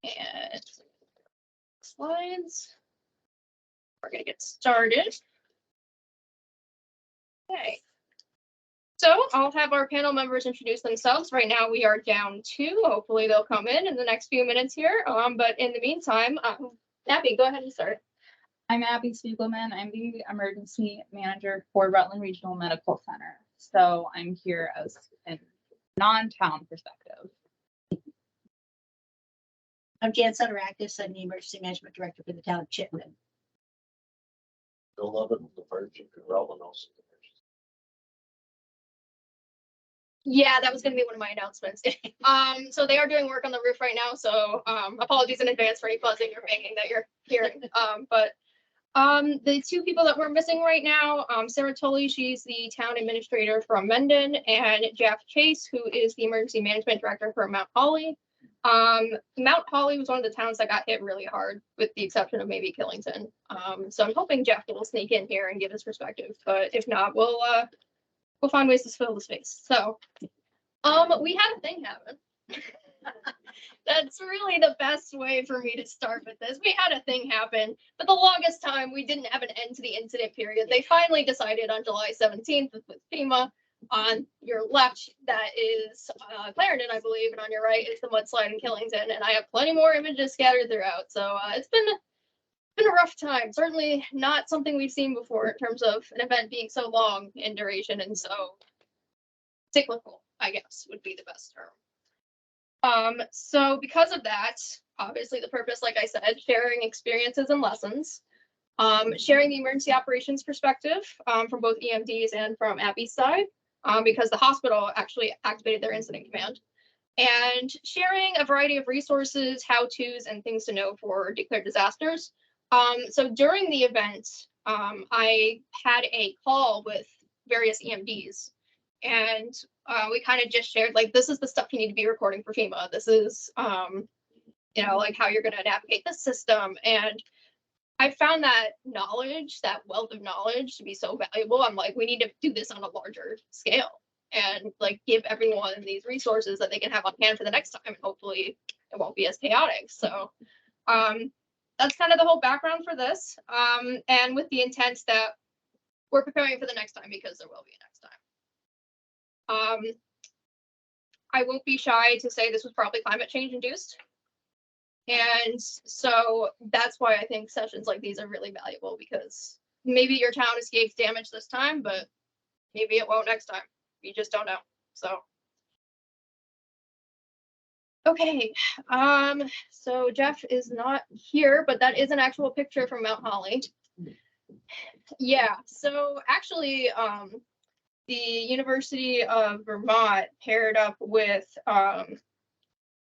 And slides. We're going to get started. Okay. So I'll have our panel members introduce themselves. Right now we are down 2. Hopefully they'll come in the next few minutes here. But in the meantime, Abby, go ahead and start. I'm Abby Spiegelman. I'm the emergency manager for Rutland Regional Medical Center. So I'm here as a non-town perspective. I'm Jan Sutter-Actis. I'm the emergency management director for the town of Chittenden. Bill Lovett, the fire chief in Rutland also. Yeah, that was going to be one of my announcements. So they are doing work on the roof right now. So apologies in advance for any buzzing or banging that you're hearing. The 2 people that we're missing right now, Sarah Tully, she's the town administrator from Mendon, and Jeff Chase, who is the emergency management director for Mount Holly. Mount Holly was one of the towns that got hit really hard, with the exception of maybe Killington. So I'm hoping Jeff will sneak in here and give his perspective, but if not, we'll find ways to fill the space. So, we had a thing happen. That's really the best way for me to start with this. We had a thing happen, but the longest time we didn't have an end to the incident period. They finally decided on July 17th with FEMA. On your left, that is Clarendon, I believe, and on your right is the mudslide in Killington. And I have plenty more images scattered throughout. So it's been a rough time. Certainly not something we've seen before in terms of an event being so long in duration and so cyclical, I guess would be the best term. So because of that, obviously the purpose, like I said, sharing experiences and lessons, sharing the emergency operations perspective from both EMDs and from Abby's side, because the hospital actually activated their incident command, and sharing a variety of resources, how-tos, and things to know for declared disasters. So during the event, I had a call with various EMDs, and we kind of just shared, like, this is the stuff you need to be recording for FEMA. This is, like how you're going to navigate the system. And I found that knowledge, that wealth of knowledge, to be so valuable. I'm like, we need to do this on a larger scale and like give everyone these resources that they can have on hand for the next time. And hopefully it won't be as chaotic. So that's kind of the whole background for this. And with the intent that we're preparing for the next time, because there will be a next time. I won't be shy to say this was probably climate change induced. And so that's why I think sessions like these are really valuable, because maybe your town escapes damage this time, but maybe it won't next time. You just don't know. So. Okay, so Jeff is not here, but that is an actual picture from Mount Holly. Yeah, so actually, the University of Vermont paired up with,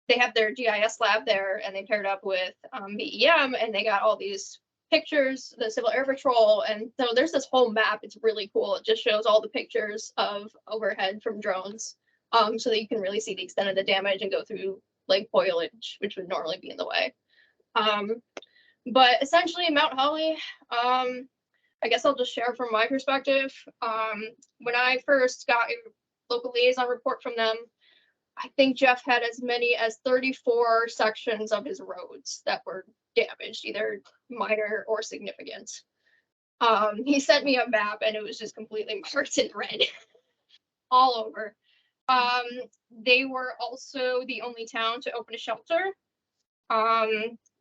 they have their GIS lab there, and they paired up with VEM, and they got all these pictures, the Civil Air Patrol, and so there's this whole map. It's really cool. It just shows all the pictures of overhead from drones, so that you can really see the extent of the damage and go through like foliage, which would normally be in the way. But essentially, Mount Holly, I guess I'll just share from my perspective. When I first got a local liaison report from them, I think Jeff had as many as 34 sections of his roads that were damaged, either minor or significant. He sent me a map and it was just completely marked in red all over. They were also the only town to open a shelter.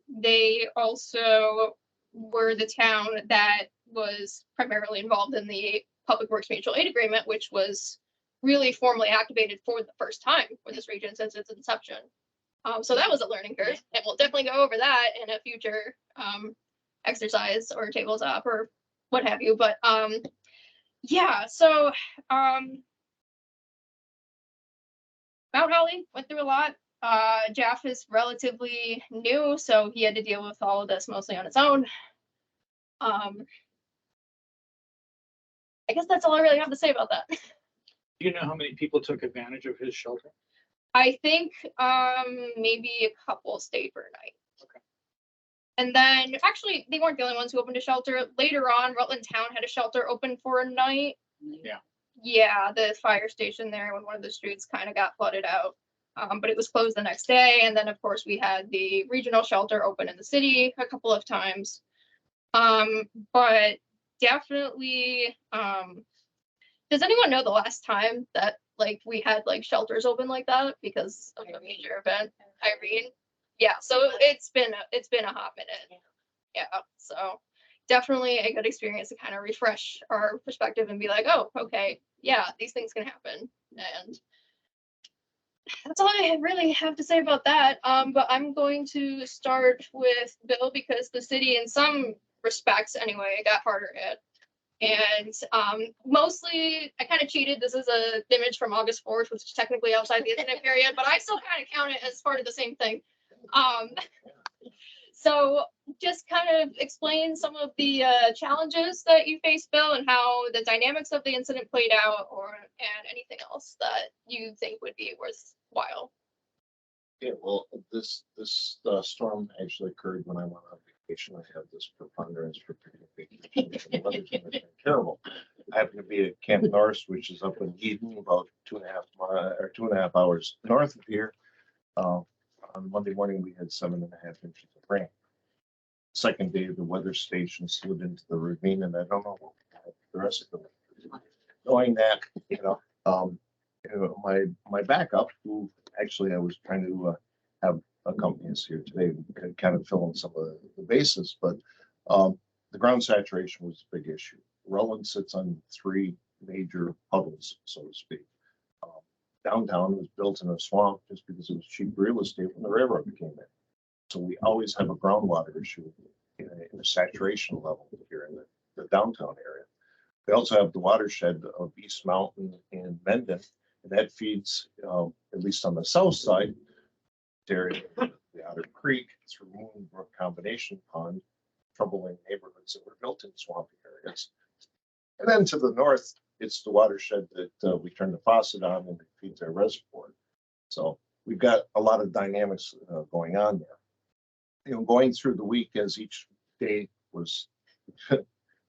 They also were the town that was primarily involved in the Public Works Mutual Aid Agreement, which was really formally activated for the first time for this region since its inception. So that was a learning curve, and we'll definitely go over that in a future exercise or tabletop or what have you. But yeah, so Mount Holly went through a lot. Jeff is relatively new, so he had to deal with all of this mostly on his own. I guess that's all I really have to say about that. Do you know how many people took advantage of his shelter? I think maybe a couple stayed for a night. Okay. And then actually they weren't the only ones who opened a shelter. Later on, Rutland Town had a shelter open for a night. Yeah. Yeah, the fire station there when one of the streets kind of got flooded out. but it was closed the next day. And then, of course, we had the regional shelter open in the city a couple of times. But definitely, does anyone know the last time that like we had like shelters open like that because of a major event? Irene? Yeah, so it's been a hot minute. Yeah, so definitely a good experience to kind of refresh our perspective and be like, oh, okay, yeah, these things can happen. And that's all I really have to say about that. But I'm going to start with Bill because the city, in some respects anyway, got harder hit. And mostly I kind of cheated. This is a image from August 4th, which is technically outside the incident period, but I still kind of count it as part of the same thing. So just kind of explain some of the challenges that you faced, Bill, and how the dynamics of the incident played out, and anything else that you think would be worthwhile. Yeah, well, this storm actually occurred when I went on vacation. I have this preponderance for picking vacation. The weather's been terrible. I happen to be at Camp Norris, which is up in Eden, about 2.5 hours north of here. On Monday morning, we had 7.5 inches of rain. Second day, the weather station slid into the ravine, and I don't know what the rest of them. Knowing that, my backup, who actually I was trying to have accompany us here today, kind of fill in some of the bases, but the ground saturation was a big issue. Rutland sits on 3 major puddles, so to speak. Downtown was built in a swamp just because it was cheap real estate when the railroad came in. So we always have a groundwater issue in a saturation level here in the downtown area. We also have the watershed of East Mountain and Mendon, and that feeds, at least on the south side, area, the Otter Creek through Moonbrook Combination Pond, troubling neighborhoods that were built in swampy areas. And then to the north, it's the watershed that we turn the faucet on and it feeds our reservoir. So we've got a lot of dynamics going on there. Going through the week as each day was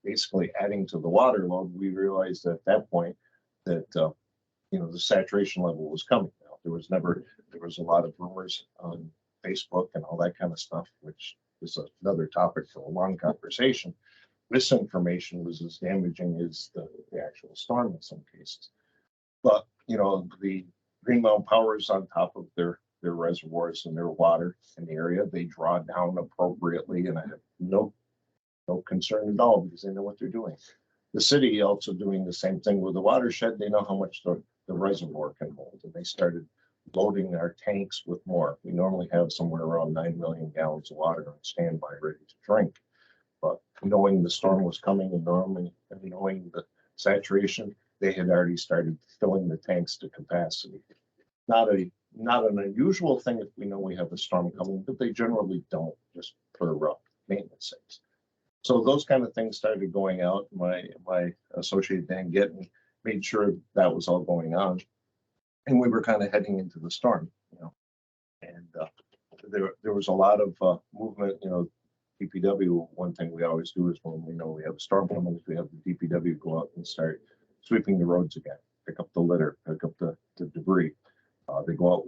basically adding to the water load, we realized at that point that the saturation level was coming now. There was a lot of rumors on Facebook and all that kind of stuff, which is another topic for a long conversation. Misinformation was as damaging as the actual storm in some cases. But the Green Mountain Power is on top of their reservoirs and their water in the area. They draw down appropriately, and I have no concern at all because they know what they're doing. The city also doing the same thing with the watershed. They know how much the reservoir can hold, and they started loading our tanks with more. We normally have somewhere around 9 million gallons of water on standby ready to drink. But knowing the storm was coming and knowing the saturation, they had already started filling the tanks to capacity. Not an unusual thing if we know we have a storm coming, but they generally don't, just for maintenance sakes. So those kind of things started going out. My associate Dan Getton made sure that was all going on, and we were kind of heading into the storm, And there was a lot of movement. DPW. One thing we always do is when we know we have a storm coming, is we have the DPW go out and start sweeping the roads again, pick up the litter, pick up the debris. They go out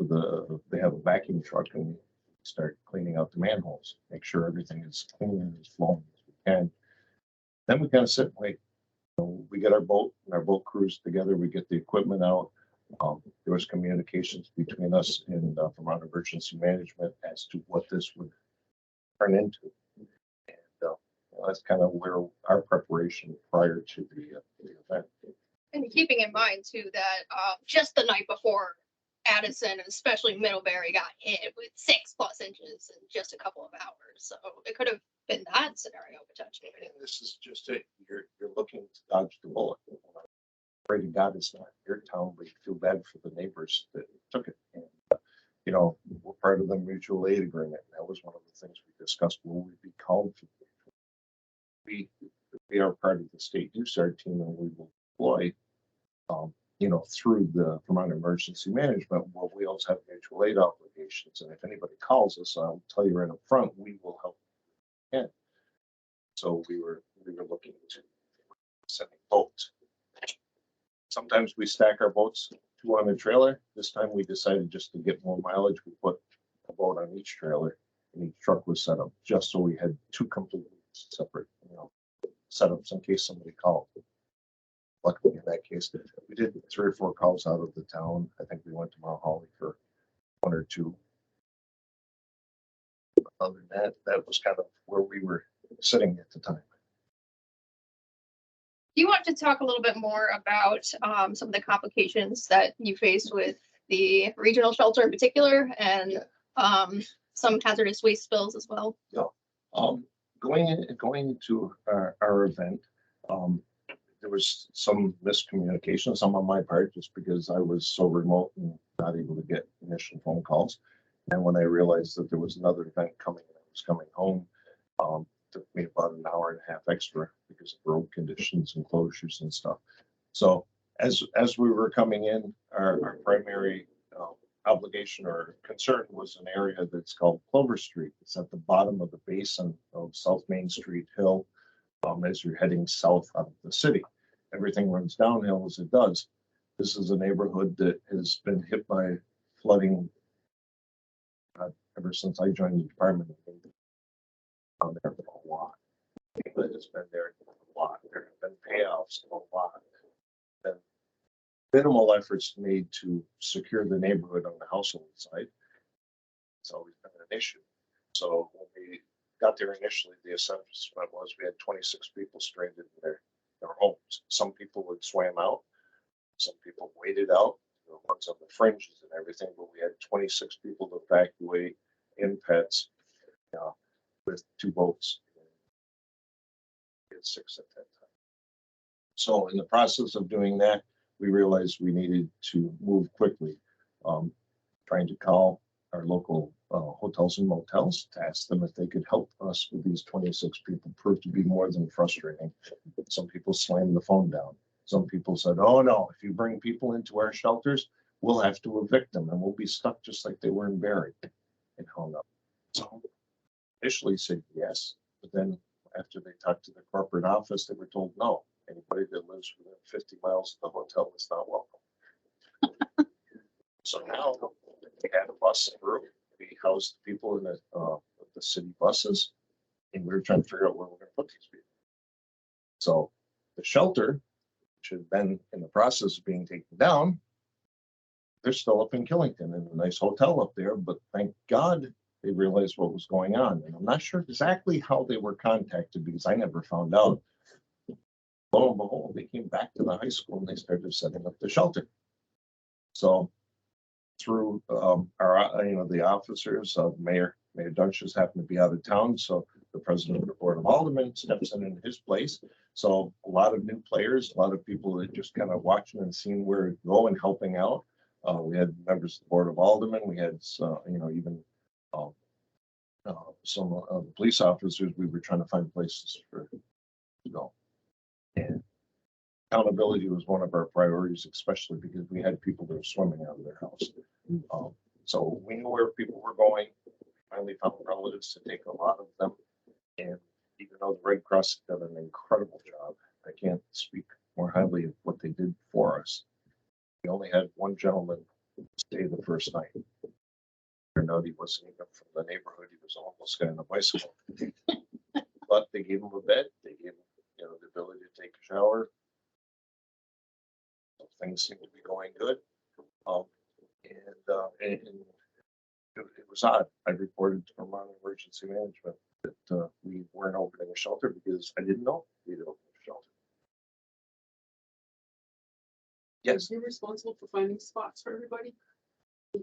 they have a vacuum truck and start cleaning out the manholes, make sure everything is clean and as flowing as we can. Then we kind of sit and wait. We get our boat and our boat crews together. We get the equipment out. There was communications between us and Vermont Emergency Management as to what this would turn into. And that's kind of where our preparation prior to the event. And keeping in mind too that just the night before, Addison and especially Middlebury got hit with 6+ inches in just a couple of hours. So it could have been that scenario potentially. And this is just it. You're looking to dodge the bullet. Pray to God it's not your town, but you feel bad for the neighbors that took it. And we're part of the mutual aid agreement. That was one of the things we discussed. Will we be called for? We are part of the state USAR team, and we will deploy. Through the Vermont Emergency Management, well, we also have mutual aid obligations. And if anybody calls us, I'll tell you right up front, we will help. Yeah. So we were looking to sending boats. Sometimes we stack our boats two on a trailer. This time we decided just to get more mileage, we put a boat on each trailer and each truck was set up just so we had two completely separate, setups in case somebody called. Luckily in that case, we did 3 or 4 calls out of the town. I think we went to Mount Holly for 1 or 2. Other than that, that was kind of where we were sitting at the time. Do you want to talk a little bit more about some of the complications that you faced with the regional shelter in particular and some hazardous waste spills as well? Going into our event, there was some miscommunication, some on my part, just because I was so remote and not able to get initial phone calls. And when I realized that there was another event coming and I was coming home, took me about an hour and a half extra because of road conditions and closures and stuff. So as we were coming in, our primary obligation or concern was an area that's called Clover Street. It's at the bottom of the basin of South Main Street Hill. As you're heading south out of the city, everything runs downhill as it does. This is a neighborhood that has been hit by flooding ever since I joined the department. Down there a lot. But it's been there a lot. There have been payoffs a lot. Been minimal efforts made to secure the neighborhood on the household side. It's always been an issue. So when we got there initially, the assessment was we had 26 people stranded in their homes. Some people had swam out. Some people waded out. The ones on the fringes and everything, but we had 26 people to evacuate in pets with 2 boats. We had 6 at that time. So in the process of doing that, we realized we needed to move quickly, trying to call our local hotels and motels to ask them if they could help us with these 26 people. Proved to be more than frustrating. Some people slammed the phone down. Some people said, oh no, if you bring people into our shelters, we'll have to evict them and we'll be stuck just like they were in Barry, and hung up. So initially said yes, but then after they talked to the corporate office, they were told no. Anybody that lives within 50 miles of the hotel is not welcome. So now we had a bus through. We housed people in the city buses, and we were trying to figure out where we're going to put these people. So the shelter, which had been in the process of being taken down, they're still up in Killington in a nice hotel up there, but thank God they realized what was going on. And I'm not sure exactly how they were contacted because I never found out. Lo and behold, they came back to the high school and they started setting up the shelter. So through the officers of Mayor Dunches happened to be out of town, so the president of the Board of Aldermen steps in his place. So a lot of new players, a lot of people that just kind of watching and seeing where it go and helping out. We had members of the Board of Aldermen. We had even some of the police officers. We were trying to find places for to go. And accountability was one of our priorities, especially because we had people that were swimming out of their house. So we knew where people were going. Finally found relatives to take a lot of them. And even though the Red Cross did an incredible job, I can't speak more highly of what they did for us. We only had one gentleman stay the first night. Turned out he wasn't even from the neighborhood. He was a homeless guy on a bicycle. But they gave him a bed. They gave him, the ability to take a shower. So things seemed to be going good. And it was odd. I reported to Vermont Emergency Management that we weren't opening a shelter because I didn't know we'd open a shelter. Yes. You're responsible for finding spots for everybody?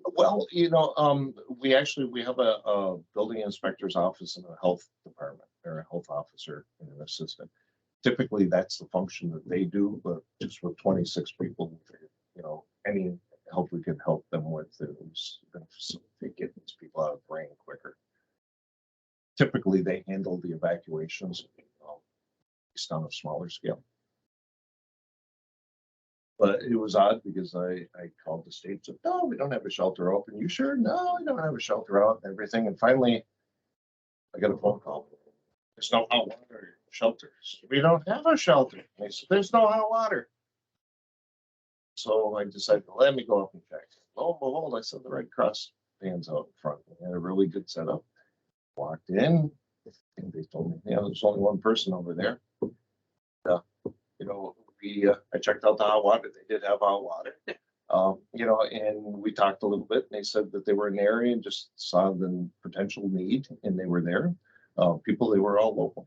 Well, we have a building inspector's office and a health department, or a health officer and an assistant. Typically, that's the function that they do, but just with 26 people, any help we can help them with is going to facilitate getting these people out of the rain quicker. Typically, they handle the evacuations based on a smaller scale. But it was odd because I called the state and said, no, we don't have a shelter open. You sure? No, we don't have a shelter out and everything. And finally, I got a phone call. There's no hot water shelters. We don't have a shelter. They said, there's no hot water. So I decided, let me go up and check. Lo and behold, I saw the Red Cross vans out in front. They had a really good setup. Walked in, and they told me, yeah, there's only one person over there. You know, I checked out the hot water. They did have hot water. You know, and we talked a little bit, and they said that they were in the area and just saw the potential need, and they were there. People, they were all local.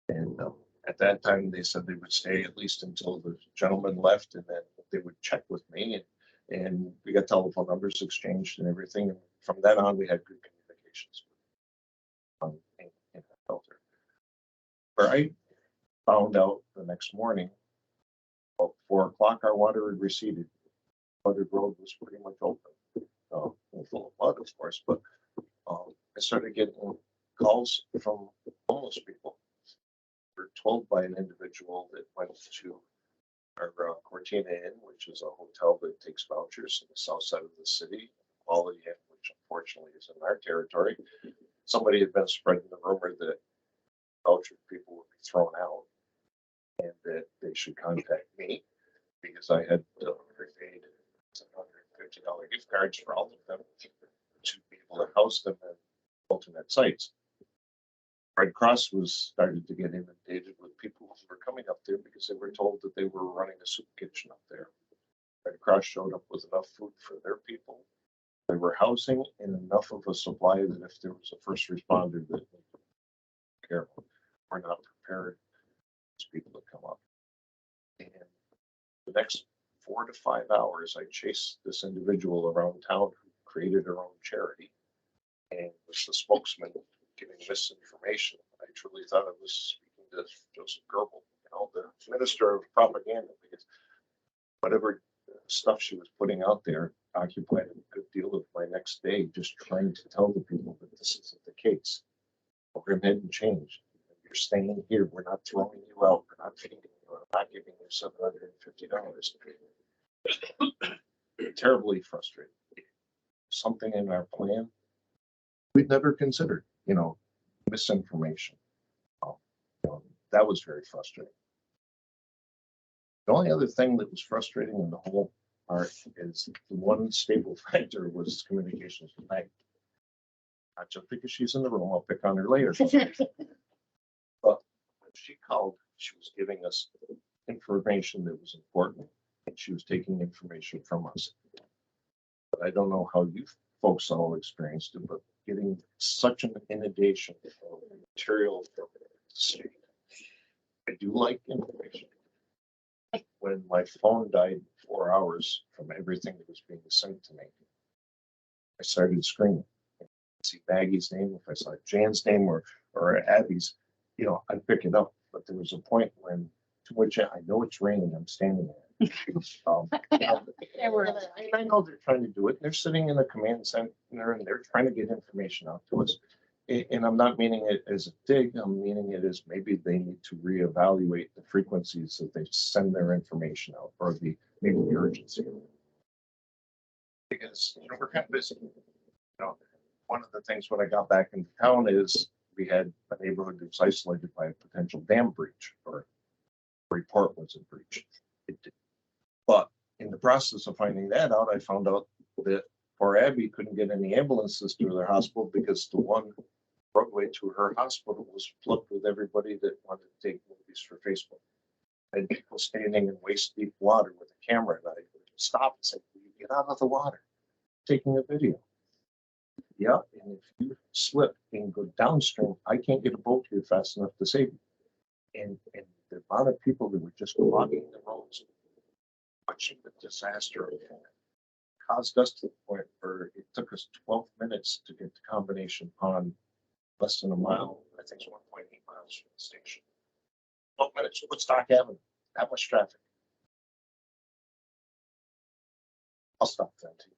And at that time, they said they would stay at least until the gentleman left, and then they would check with me. And we got telephone numbers exchanged and everything. And from then on, we had good communications in the shelter. Where I found out the next morning, about 4 o'clock, our water had receded. Flooded road was pretty much open. Full of mud, of course, but I started getting calls from homeless people. We were told by an individual that went to our Cortina Inn, which is a hotel that takes vouchers in the south side of the city, Quality Inn, which unfortunately is in our territory. Somebody had been spreading the rumor that voucher people would be thrown out and that they should contact me because I had prepaid $750 gift cards for all of them to be able to house them in alternate sites. Red Cross was started to get inundated with people who were coming up there because they were told that they were running a soup kitchen up there. Red Cross showed up with enough food for their people. They were housing and enough of a supply that if there was a first responder that care, we're not prepared for people to come up. And the next 4 to 5 hours, I chased this individual around town who created her own charity and was the spokesman giving misinformation. I truly thought I was speaking to Joseph Goebbels, you know, the minister of propaganda, because whatever stuff she was putting out there occupied a good deal of my next day, just trying to tell the people that this isn't the case. The program hadn't changed. You're staying here. We're not throwing you out. We're not feeding you. We're not giving you $750. Terribly frustrated. Something in our plan we'd never considered, you know, misinformation. That was very frustrating. The only other thing that was frustrating in the whole part is the one stable factor was communications with Meg. Not just because she's in the room, I'll pick on her later. But when she called, she was giving us information that was important, and she was taking information from us. But I don't know how you folks all experienced it, but getting such an inundation of material from the state. I do like information. When my phone died 4 hours from everything that was being sent to me, I started screaming. If I see Maggie's name, if I saw Jan's name or Abby's, you know, I'd pick it up. But there was a point when too much, I know it's raining, I'm standing there. I know they're trying to do it. They're sitting in a command center and they're trying to get information out to us. And I'm not meaning it as a dig, I'm meaning it as maybe they need to reevaluate the frequencies that they send their information out, or maybe the urgency. Because, you know, we're kind of busy. You know, one of the things when I got back into town is we had a neighborhood that was isolated by a potential dam breach, or a report was a breach. It did. But in the process of finding that out, I found out that poor Abby couldn't get any ambulances to their hospital because the one roadway to her hospital was plugged with everybody that wanted to take movies for Facebook. And people standing in waist deep water with a camera, and I would stop and say, "Will you get out of the water?" Taking a video. Yeah, and if you slip and go downstream, I can't get a boat here fast enough to save you. And the amount of people that were just clogging the roads, watching the disaster caused us to the point where it took us 12 minutes to get to Combination Pond, less than a mile. I think it's 1.8 miles from the station. 12 minutes, Woodstock Avenue, that much traffic. I'll stop that too.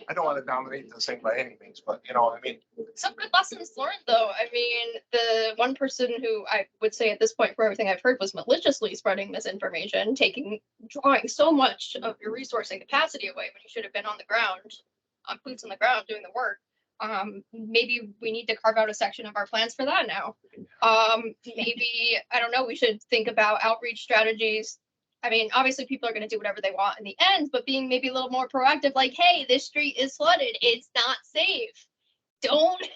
I don't want to dominate this thing by any means, but you know, I mean. Some good lessons learned, though. I mean, the one person who I would say at this point, from everything I've heard, was maliciously spreading misinformation, drawing so much of your resource and capacity away when you should have been on the ground, boots on the ground doing the work. Maybe we need to carve out a section of our plans for that now. Maybe, I don't know, we should think about outreach strategies I mean, obviously people are gonna do whatever they want in the end, but being maybe a little more proactive, like, hey, this street is flooded, it's not safe. Don't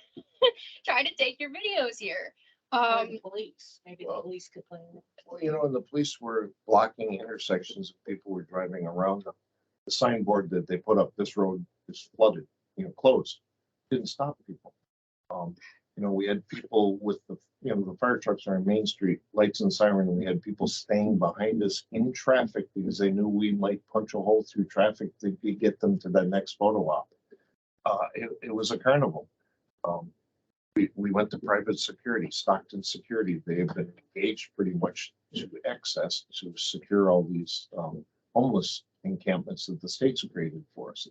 try to take your videos here. Or the police, maybe the well- police could play in it. Well, you know, and the police were blocking intersections, people were driving around them. The signboard that they put up, this road is flooded, closed, didn't stop people. We had people with the fire trucks are on Main Street, lights and siren, and we had people staying behind us in traffic because they knew we might punch a hole through traffic to get them to the next photo op. It was a carnival. We went to private security, Stockton Security. They have been engaged pretty much to excess to secure all these homeless encampments that the state's created for us.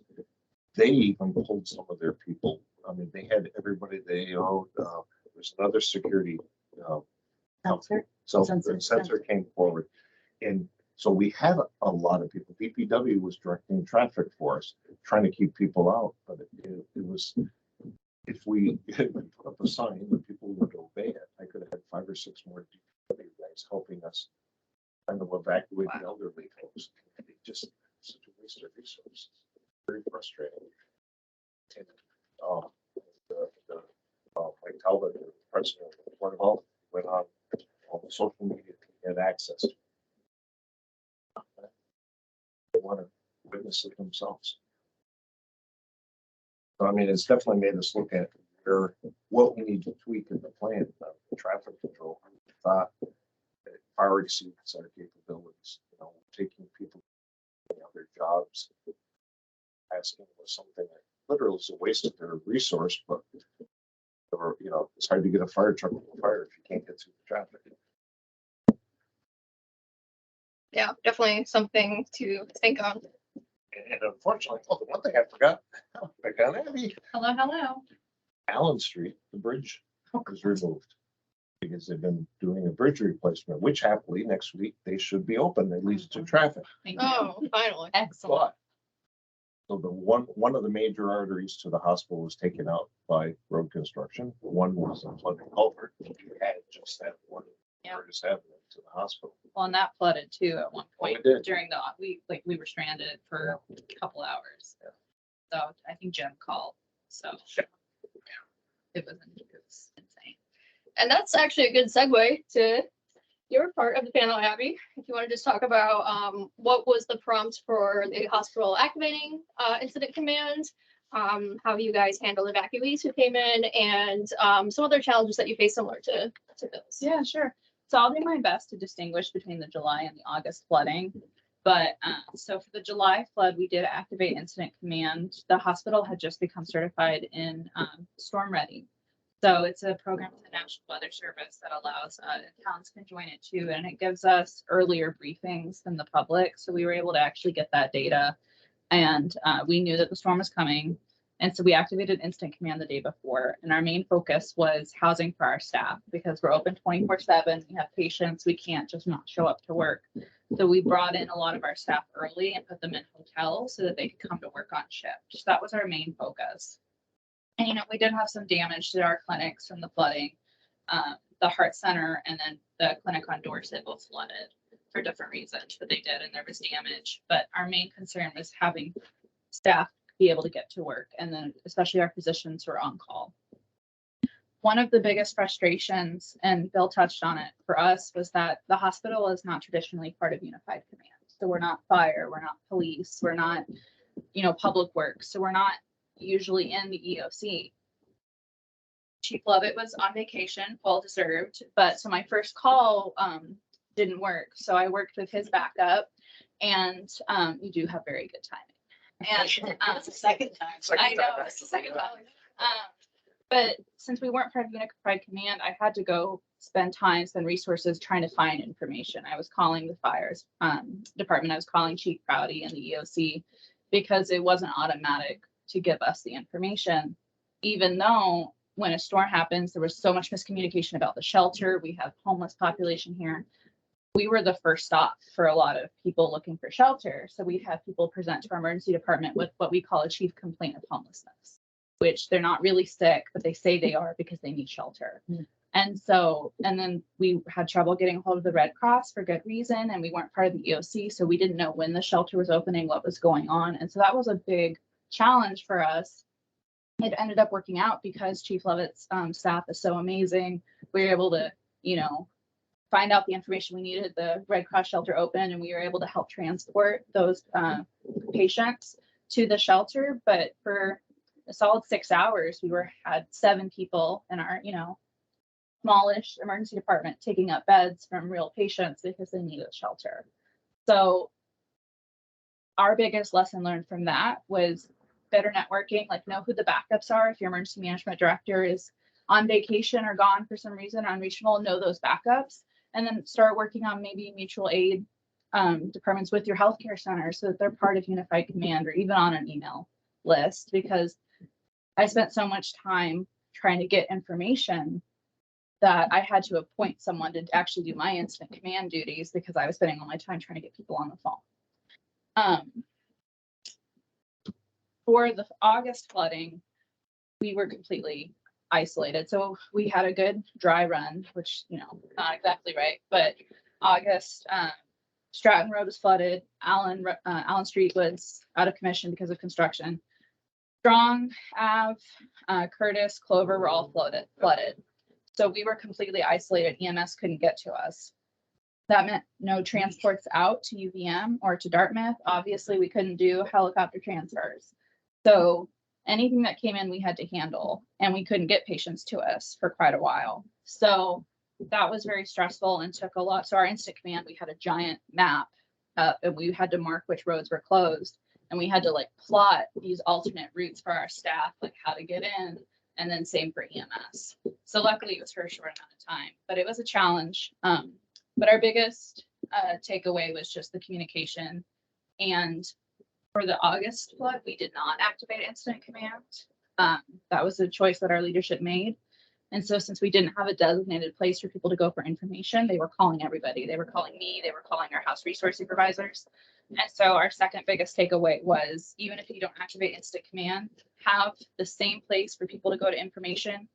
They even pulled some of their people. I mean, they had everybody they owed. There's another security company. So the sensor came forward. And so we had a lot of people. DPW was directing traffic for us, trying to keep people out. But it was, if we had put up a sign that people would obey it, I could have had 5 or 6 more DPW guys helping us kind of evacuate the elderly folks. It just such a waste of resources. Very frustrating. And Mike Talbot, the president of the Board of Health, went on all the social media he had access to. They want to witness it themselves. So, I mean, it's definitely made us look at what we need to tweak in the plan. Traffic control, thought that far exceeds our capabilities. Taking people their jobs, asking for something that literally is a waste of their resource, but it's hard to get a fire truck on fire if you can't get through the traffic. Yeah, definitely something to think on. And unfortunately, the one thing I forgot, back on Abby, Hello. Allen Street, the bridge was removed because they've been doing a bridge replacement, which happily next week they should be open, at least to traffic. Thank you. Oh, finally. Excellent. So the one of the major arteries to the hospital was taken out by road construction. One was a flooded culvert. We had just that one. Yeah. Curtis Avenue to the hospital. Well, and that flooded too at one point it did. during we were stranded for a couple hours. Yeah. So I think Jim called. So Yeah. it was insane. And that's actually a good segue to your part of the panel, Abby. If you want to just talk about what was the prompt for the hospital activating incident command, how you guys handled evacuees who came in, and some other challenges that you face similar to Bill's. Yeah, sure. So I'll do my best to distinguish between the July and the August flooding. But so for the July flood, we did activate incident command. The hospital had just become certified in storm ready. So it's a program with the National Weather Service that allows towns can join it too, and it gives us earlier briefings than the public. So we were able to actually get that data, and we knew that the storm was coming. And so we activated instant command the day before, and our main focus was housing for our staff because we're open 24/7. We have patients. We can't just not show up to work. So we brought in a lot of our staff early and put them in hotels so that they could come to work on shift. So that was our main focus. And, we did have some damage to our clinics from the flooding. The Heart Center and then the clinic on Dorset both flooded for different reasons, but they did, and there was damage. But our main concern was having staff be able to get to work, and then especially our physicians who are on call. One of the biggest frustrations, and Bill touched on it for us, was that the hospital is not traditionally part of unified command. So we're not fire, we're not police, we're not, public works. So we're not usually in the EOC. Chief Lovett was on vacation, well deserved, but so my first call didn't work. So I worked with his backup, and you do have very good timing. And That's the second time. I know, it's the second time. But since we weren't part of Unified Command, I had to go spend resources trying to find information. I was calling the fires department. I was calling Chief Prouty and the EOC because it wasn't automatic to give us the information, even though when a storm happens, there was so much miscommunication about the shelter. We have homeless population here. We were the first stop for a lot of people looking for shelter. So we'd have people present to our emergency department with what we call a chief complaint of homelessness, which they're not really sick, but they say they are because they need shelter. And so, and then we had trouble getting a hold of the Red Cross for good reason, and we weren't part of the EOC, so we didn't know when the shelter was opening, what was going on. And so that was a big challenge for us. It ended up working out because Chief Levitt's staff is so amazing. We were able to, you know, find out the information we needed, the Red Cross shelter open, and we were able to help transport those patients to the shelter. But for a solid 6 hours, we had 7 people in our, you know, smallish emergency department taking up beds from real patients because they needed shelter. So our biggest lesson learned from that was better networking, like know who the backups are. If your emergency management director is on vacation or gone for some reason, unreachable, know those backups, and then start working on maybe mutual aid departments with your healthcare center so that they're part of unified command or even on an email list. Because I spent so much time trying to get information that I had to appoint someone to actually do my incident command duties because I was spending all my time trying to get people on the phone. For the August flooding, we were completely isolated. So we had a good dry run, which, you know, not exactly right, but August, Stratton Road was flooded. Allen Street was out of commission because of construction. Strong, Ave, Curtis, Clover were all flooded. So we were completely isolated. EMS couldn't get to us. That meant no transports out to UVM or to Dartmouth. Obviously, we couldn't do helicopter transfers. So anything that came in, we had to handle, and we couldn't get patients to us for quite a while. So that was very stressful and took a lot. So our incident command, we had a giant map up, and we had to mark which roads were closed, and we had to like plot these alternate routes for our staff, like how to get in. And then same for EMS. So luckily it was for a short amount of time, but it was a challenge. But our biggest takeaway was just the communication. And for the August flood, we did not activate incident command. That was a choice that our leadership made. And so since we didn't have a designated place for people to go for information, they were calling everybody. They were calling me, they were calling our house resource supervisors. And so our second biggest takeaway was, even if you don't activate incident command, have the same place for people to go to information,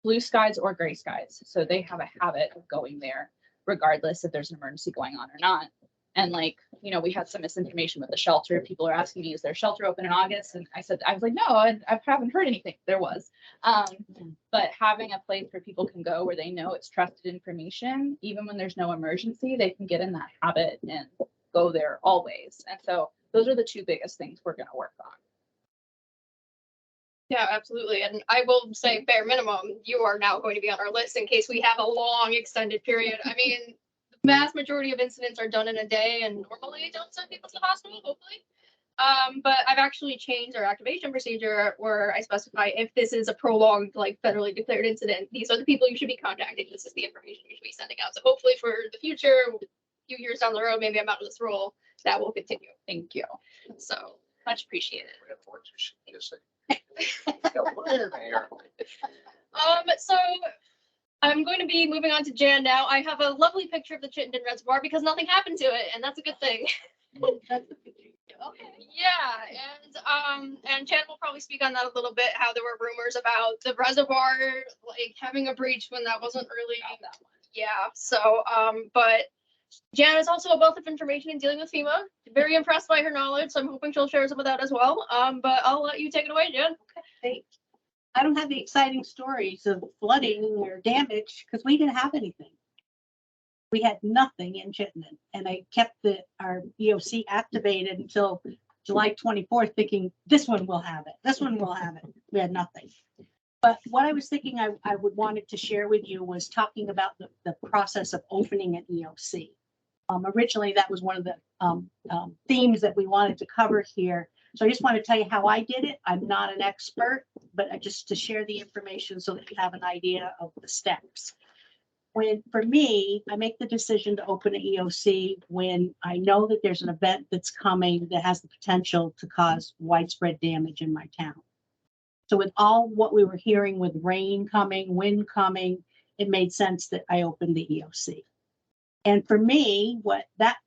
blue skies or gray skies. So they have a habit of going there, regardless if there's an emergency going on or not. And like, you know, we had some misinformation with the shelter. People are asking me, is there shelter open in August? And I was like, no, I haven't heard anything. There was. But having a place where people can go where they know it's trusted information, even when there's no emergency, they can get in that habit and go there always. And so those are the 2 biggest things we're going to work on. Yeah, absolutely. And I will say bare minimum, you are now going to be on our list in case we have a long extended period. I mean, the vast majority of incidents are done in a day and normally don't send people to the hospital, hopefully. But I've actually changed our activation procedure where I specify if this is a prolonged, like federally declared incident, these are the people you should be contacting. This is the information you should be sending out. So hopefully for the future, a few years down the road, maybe I'm out of this role, that will continue. Thank you. So much appreciated. So I'm going to be moving on to Jan now. I have a lovely picture of the Chittenden Reservoir because nothing happened to it, and that's a good thing. Okay. Yeah, and Jan will probably speak on that a little bit, how there were rumors about the reservoir like having a breach when that wasn't really that one. Yeah. So but Jan is also a wealth of information in dealing with FEMA. Very impressed by her knowledge, so I'm hoping she'll share some of that as well. But I'll let you take it away, Jan. Okay, thanks. I don't have the exciting stories of flooding or damage because we didn't have anything. We had nothing in Chittenden, and I kept our EOC activated until July 24th, thinking this one will have it. This one will have it. We had nothing. But what I was thinking I would wanted to share with you was talking about the process of opening an EOC. Originally, that was one of the themes that we wanted to cover here. So I just want to tell you how I did it. I'm not an expert, but just to share the information so that you have an idea of the steps. For me, I make the decision to open an EOC when I know that there's an event that's coming that has the potential to cause widespread damage in my town. So with all what we were hearing with rain coming, wind coming, it made sense that I opened the EOC. And for me, what that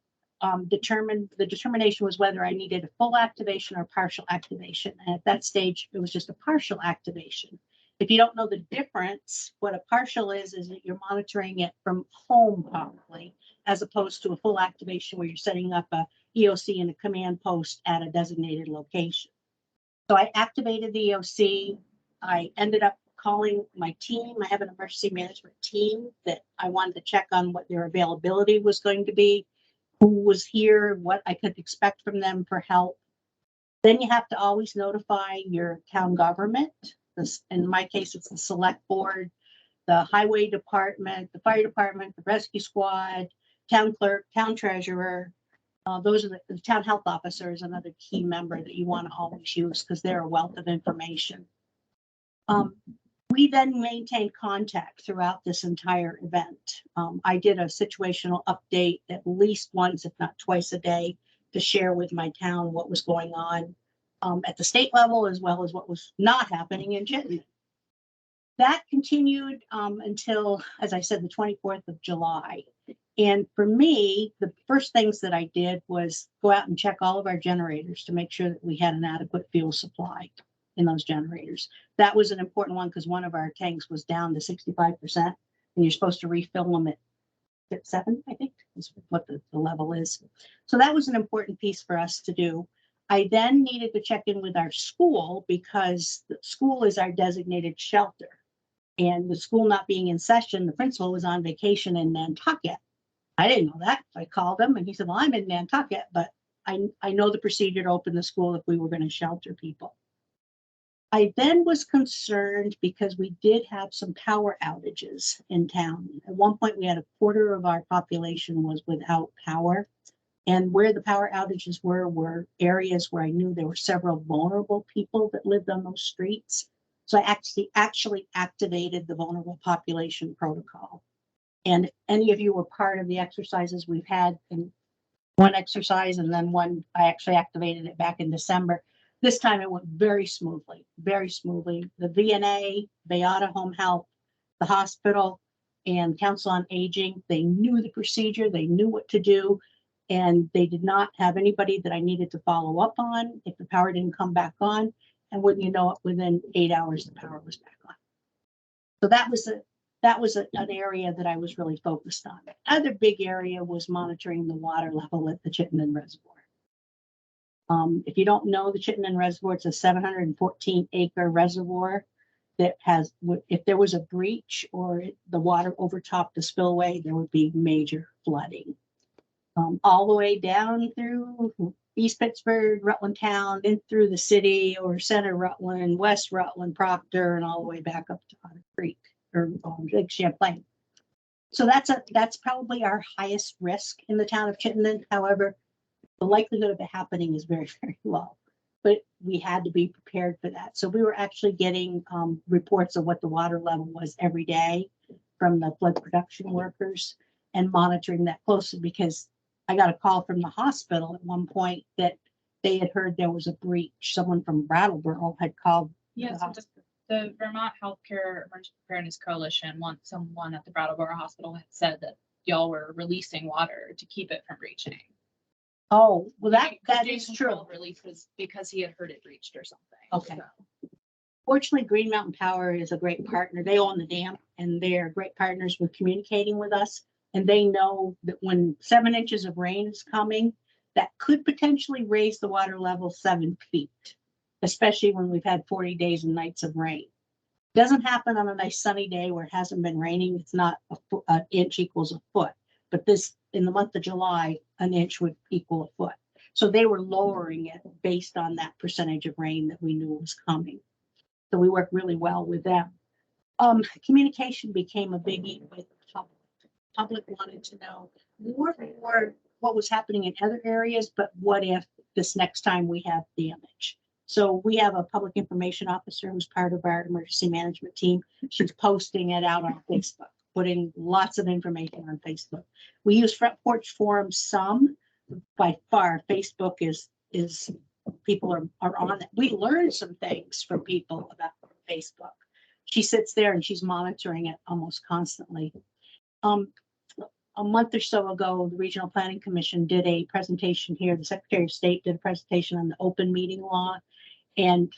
the determination was whether I needed a full activation or partial activation. And at that stage, it was just a partial activation. If you don't know the difference, what a partial is that you're monitoring it from home probably, as opposed to a full activation where you're setting up a EOC and a command post at a designated location. So I activated the EOC. I ended up calling my team. I have an emergency management team that I wanted to check on what their availability was going to be, who was here, what I could expect from them for help. Then you have to always notify your town government. This, in my case, it's the select board, the highway department, the fire department, the rescue squad, town clerk, town treasurer. Those are the town health officer is another key member that you want to always use because they're a wealth of information. We then maintained contact throughout this entire event. I did a situational update at least once, if not twice a day, to share with my town what was going on at the state level, as well as what was not happening in Chittenden. That continued until, as I said, the 24th of July. And for me, the first things that I did was go out and check all of our generators to make sure that we had an adequate fuel supply in those generators. That was an important one because one of our tanks was down to 65%, and you're supposed to refill them at 7, I think, is what the level is. So that was an important piece for us to do. I then needed to check in with our school because the school is our designated shelter. And the school not being in session, the principal was on vacation in Nantucket. I didn't know that. I called him and he said, well, I'm in Nantucket, but I know the procedure to open the school if we were going to shelter people. I then was concerned because we did have some power outages in town. At one point, we had a quarter of our population was without power. And where the power outages were areas where I knew there were several vulnerable people that lived on those streets. So I actually activated the vulnerable population protocol. And if any of you were part of the exercises we've had in one exercise and then one, I actually activated it back in December. This time it went very smoothly, very smoothly. The VNA, Beata Home Health, the hospital, and Council on Aging, they knew the procedure, they knew what to do, and they did not have anybody that I needed to follow up on if the power didn't come back on. And wouldn't you know it, within 8 hours, the power was back on. So that was an area that I was really focused on. Another big area was monitoring the water level at the Chittenden Reservoir. If you don't know the Chittenden Reservoir, it's a 714-acre reservoir that has, if there was a breach or the water overtopped the spillway, there would be major flooding. All the way down through East Pittsburgh, Rutland Town, in through the city or Center Rutland, West Rutland, Proctor, and all the way back up to Otter Creek or Lake Champlain. So that's probably our highest risk in the town of Chittenden. However, the likelihood of it happening is very, very low, but we had to be prepared for that. So we were actually getting reports of what the water level was every day from the flood production workers and monitoring that closely because I got a call from the hospital at one point that they had heard there was a breach. Someone from Brattleboro had called. Yeah, so the Vermont Healthcare Emergency Preparedness Coalition, someone at the Brattleboro Hospital had said that y'all were releasing water to keep it from breaching. Oh, well, that is true. Release was because he had heard it breached or something. Okay. So. Fortunately, Green Mountain Power is a great partner. They own the dam and they are great partners with communicating with us. And they know that when 7 inches of rain is coming, that could potentially raise the water level 7 feet, especially when we've had 40 days and nights of rain. It doesn't happen on a nice sunny day where it hasn't been raining. It's not an inch equals a foot, but this in the month of July, an inch would equal a foot. So they were lowering it based on that percentage of rain that we knew was coming. So we worked really well with them. Communication became a biggie with the public. Public wanted to know more what was happening in other areas, but what if this next time we have damage? So we have a public information officer who's part of our emergency management team. She's posting it out on Facebook, putting lots of information on Facebook. We use Front Porch Forum some. By far, Facebook is people are on it. We learn some things from people about Facebook. She sits there and she's monitoring it almost constantly. A month or so ago, the Regional Planning Commission did a presentation here. The Secretary of State did a presentation on the open meeting law, and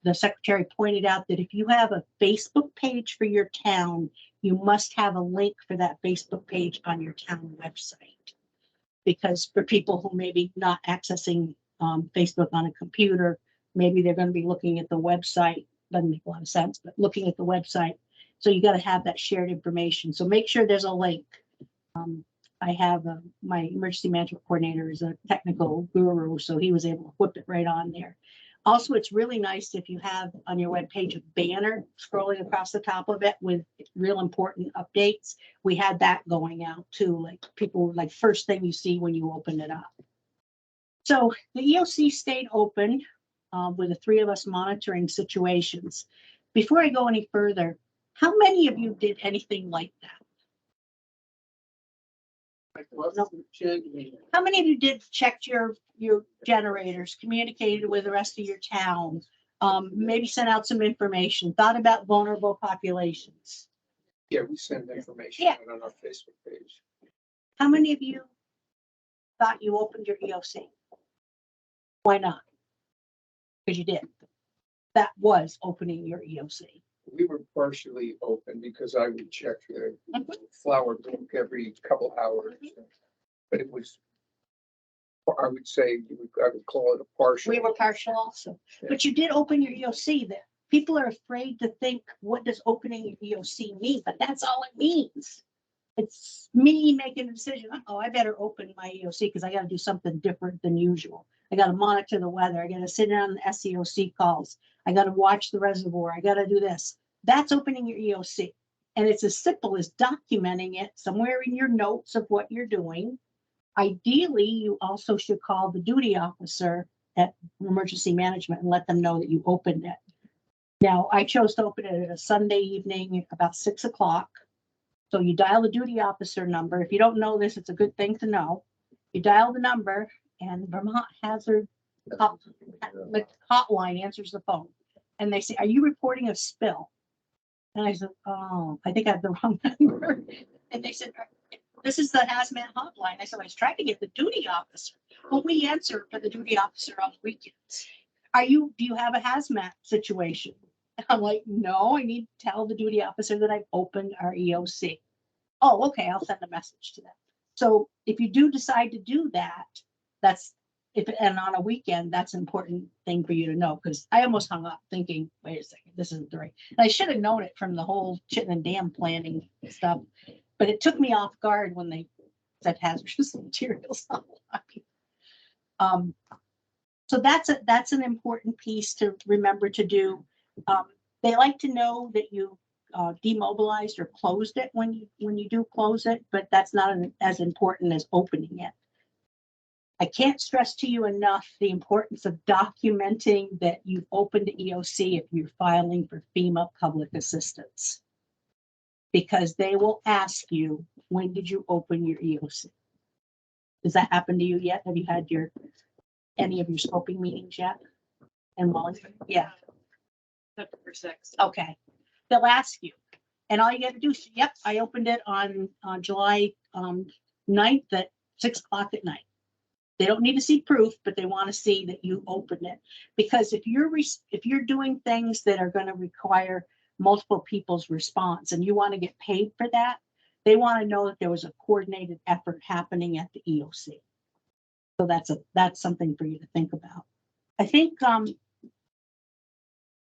the secretary pointed out that if you have a Facebook page for your town, you must have a link for that Facebook page on your town website. Because for people who may be not accessing Facebook on a computer, maybe they're going to be looking at the website. Doesn't make a lot of sense, but looking at the website. So you got to have that shared information. So make sure there's a link. I have my emergency management coordinator is a technical guru, so he was able to whip it right on there. Also, it's really nice if you have on your webpage a banner scrolling across the top of it with real important updates. We had that going out too, like people like first thing you see when you open it up. So the EOC stayed open with the three of us monitoring situations. Before I go any further, how many of you did anything like that? How many of you did check your generators, communicated with the rest of your town, maybe sent out some information, thought about vulnerable populations? Yeah, we send information Yeah. out on our Facebook page. How many of you thought you opened your EOC? Why not? Because you did. That was opening your EOC. We were partially open because I would check the flower book every couple hours. But it was, I would say, I would call it a partial. We were partial also, but you did open your EOC there. People are afraid to think, what does opening your EOC mean? But that's all it means. It's me making a decision. Oh, I better open my EOC because I got to do something different than usual. I got to monitor the weather. I got to sit in on the SEOC calls. I got to watch the reservoir. I got to do this. That's opening your EOC. And it's as simple as documenting it somewhere in your notes of what you're doing. Ideally, you also should call the duty officer at emergency management and let them know that you opened it. Now, I chose to open it at a Sunday evening about 6 o'clock. So you dial the duty officer number. If you don't know this, it's a good thing to know. You dial the number and Vermont Hazard Hotline answers the phone. And they say, are you reporting a spill? And I said, oh, I think I have the wrong number. And they said, this is the hazmat hotline. I said, I was trying to get the duty officer. Well, we answer for the duty officer on the weekends. Do you have a hazmat situation? And I'm like, no, I need to tell the duty officer that I've opened our EOC. Oh, okay, I'll send a message to them. So if you do decide to do that, and on a weekend, that's an important thing for you to know, because I almost hung up thinking, wait a second, this isn't the right. And I should have known it from the whole Chittenden Dam planning stuff, but it took me off guard when they said hazardous materials online. So that's an important piece to remember to do. They like to know that you demobilized or closed it when you do close it, but that's not as important as opening it. I can't stress to you enough the importance of documenting that you've opened the EOC if you're filing for FEMA public assistance, because they will ask you, when did you open your EOC? Does that happen to you yet? Have you had any of your scoping meetings yet? And Wallingford? Yeah. September 6th. Okay. They'll ask you. And all you got to do is, yep, I opened it on July 9th at 6 o'clock at night. They don't need to see proof, but they want to see that you opened it. Because if you're doing things that are going to require multiple people's response and you want to get paid for that, they want to know that there was a coordinated effort happening at the EOC. So that's something for you to think about. I think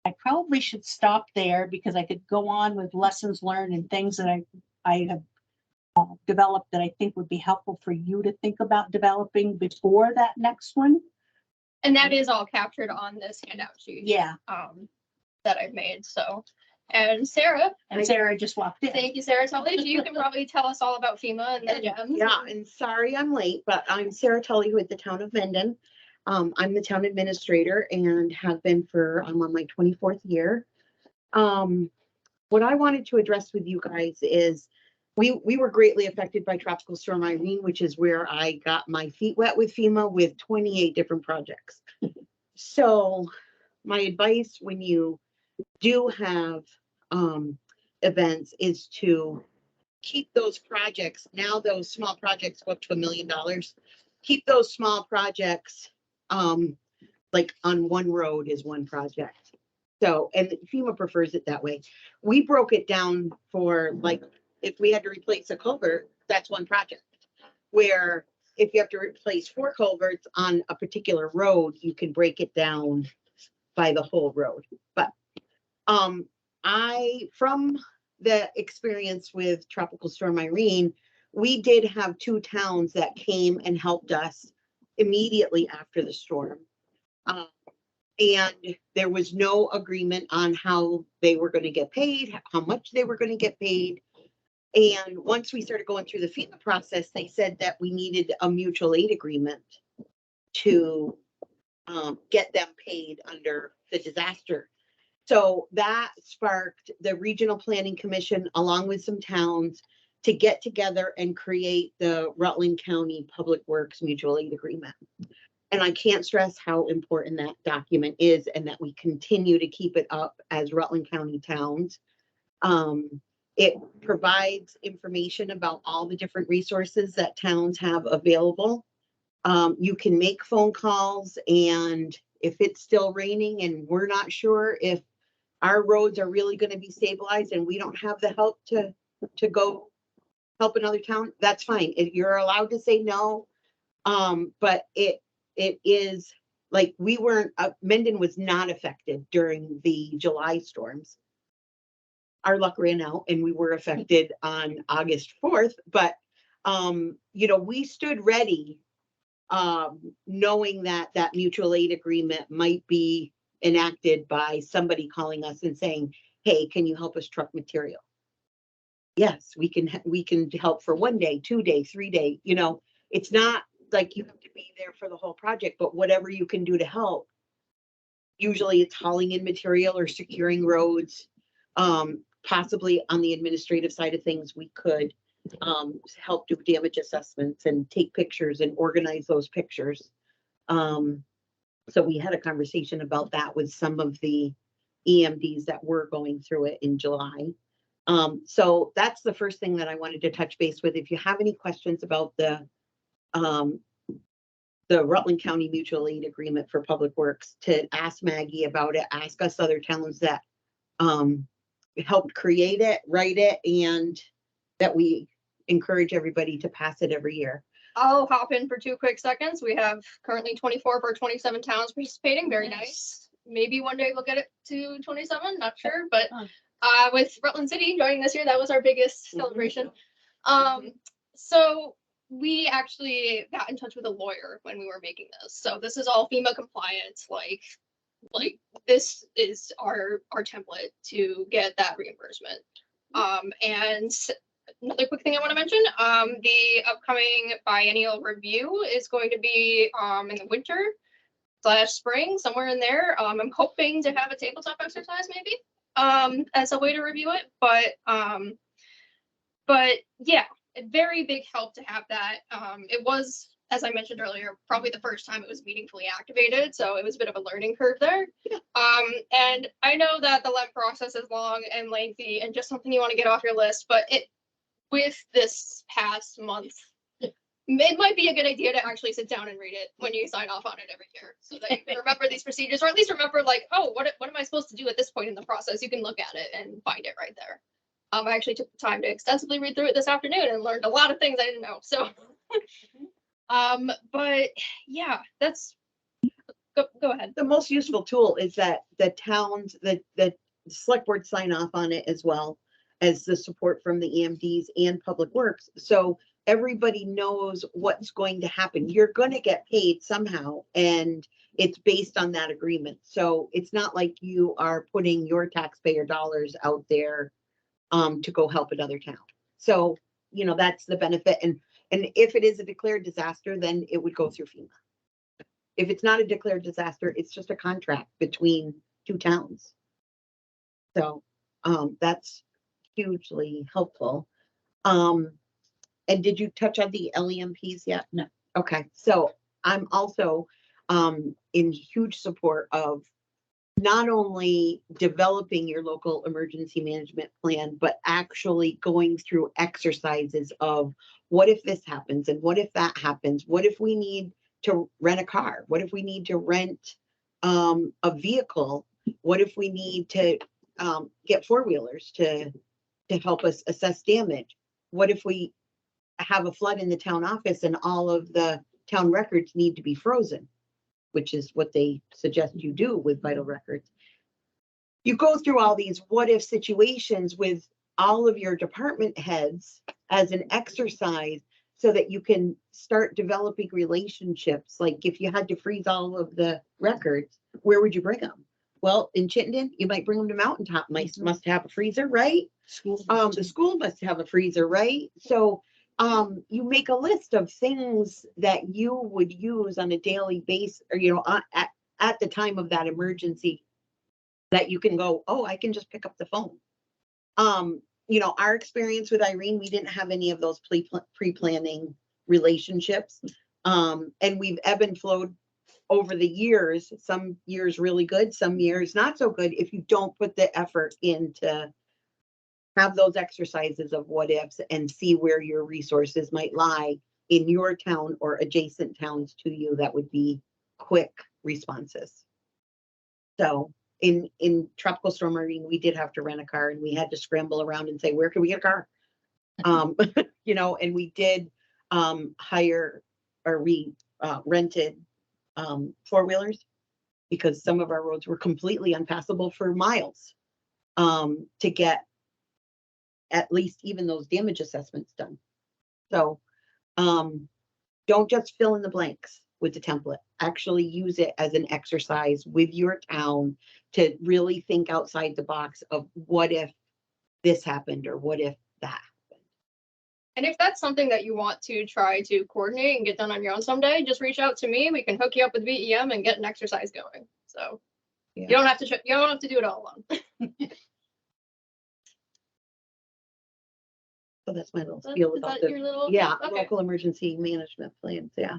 I probably should stop there because I could go on with lessons learned and things that I have developed that I think would be helpful for you to think about developing before that next one. And that is all captured on this handout sheet. Yeah. That I've made. So, and Sarah. And Sarah just walked in. Thank you, Sarah Tully. You can probably tell us all about FEMA and the gems. Yeah, and sorry I'm late, but I'm Sarah Tully with the town of Mendon. I'm the town administrator and have been I'm on my 24th year. What I wanted to address with you guys is we were greatly affected by Tropical Storm Irene, which is where I got my feet wet with FEMA with 28 different projects. So my advice when you do have events is to keep those projects. Now those small projects go up to $1 million. Keep those small projects like on one road is one project. So, and FEMA prefers it that way. We broke it down for like, if we had to replace a culvert, that's one project. Where if you have to replace 4 culverts on a particular road, you can break it down by the whole road. But from the experience with Tropical Storm Irene, we did have 2 towns that came and helped us immediately after the storm. And there was no agreement on how they were going to get paid, how much they were going to get paid. And once we started going through the FEMA process, they said that we needed a mutual aid agreement to get them paid under the disaster. So that sparked the Regional Planning Commission, along with some towns, to get together and create the Rutland County Public Works Mutual Aid Agreement. And I can't stress how important that document is and that we continue to keep it up as Rutland County towns. It provides information about all the different resources that towns have available. You can make phone calls, and if it's still raining and we're not sure if our roads are really going to be stabilized and we don't have the help to go help another town, that's fine. You're allowed to say no. But it is like we weren't, Mendon was not affected during the July storms. Our luck ran out and we were affected on August 4th, but we stood ready, knowing that that mutual aid agreement might be enacted by somebody calling us and saying, hey, can you help us truck material? Yes, we can help for 1 day, 2 day, 3 day, it's not like you have to be there for the whole project, but whatever you can do to help. Usually it's hauling in material or securing roads. Possibly on the administrative side of things, we could help do damage assessments and take pictures and organize those pictures. So we had a conversation about that with some of the EMDs that were going through it in July. So that's the first thing that I wanted to touch base with. If you have any questions about the Rutland County Mutual Aid Agreement for Public Works, to ask Maggie about it, ask us other towns that helped create it, write it, and that we encourage everybody to pass it every year. I'll hop in for 2 quick seconds. We have currently 24 of our 27 towns participating. Very nice. Maybe one day we'll get it to 27, not sure, but with Rutland City joining this year, that was our biggest celebration. So we actually got in touch with a lawyer when we were making this. So this is all FEMA compliant. Like this is our template to get that reimbursement. And another quick thing I want to mention, the upcoming biennial review is going to be in the winter / spring, somewhere in there. I'm hoping to have a tabletop exercise maybe as a way to review it. But yeah, a very big help to have that. It was, as I mentioned earlier, probably the first time it was meaningfully activated. So it was a bit of a learning curve there. And I know that the LEM process is long and lengthy and just something you want to get off your list, but with this past month, it might be a good idea to actually sit down and read it when you sign off on it every year, so that you can remember these procedures, or at least remember like, oh, what am I supposed to do at this point in the process? You can look at it and find it right there. I actually took the time to extensively read through it this afternoon and learned a lot of things I didn't know. So, but yeah, that's, go ahead. The most useful tool is that the towns, the select board sign off on it, as well as the support from the EMDs and Public Works. So everybody knows what's going to happen. You're going to get paid somehow, and it's based on that agreement. So it's not like you are putting your taxpayer dollars out there to go help another town. So, that's the benefit. And if it is a declared disaster, then it would go through FEMA. If it's not a declared disaster, it's just a contract between 2 towns. So that's hugely helpful. And did you touch on the LEMPs yet? No. Okay. So I'm also in huge support of not only developing your local emergency management plan, but actually going through exercises of what if this happens and what if that happens? What if we need to rent a car? What if we need to rent a vehicle What if we need to get four-wheelers to help us assess damage? What if we have a flood in the town office and all of the town records need to be frozen, which is what they suggest you do with vital records. You go through all these what if situations with all of your department heads as an exercise so that you can start developing relationships. Like if you had to freeze all of the records, where would you bring them? Well, in Chittenden, you might bring them to Mountaintop. Must have a freezer, right? The school must have a freezer, right? So you make a list of things that you would use on a daily basis, or at the time of that emergency, that you can go, oh, I can just pick up the phone. Our experience with Irene, we didn't have any of those pre-planning relationships. And we've ebb and flowed over the years, some years really good, some years not so good, if you don't put the effort in to have those exercises of what ifs and see where your resources might lie in your town or adjacent towns to you that would be quick responses. So in Tropical Storm Irene, we did have to rent a car and we had to scramble around and say, where can we get a car? And we did hire, or we rented four-wheelers because some of our roads were completely unpassable for miles to get at least even those damage assessments done. So don't just fill in the blanks with the template. Actually use it as an exercise with your town to really think outside the box of what if this happened or what if that happened. And if that's something that you want to try to coordinate and get done on your own someday, just reach out to me. We can hook you up with VEM and get an exercise going. So Yeah. you don't have to do it all alone. So that's my little Is spiel about that your little? yeah, Okay. local emergency management plans. Yeah.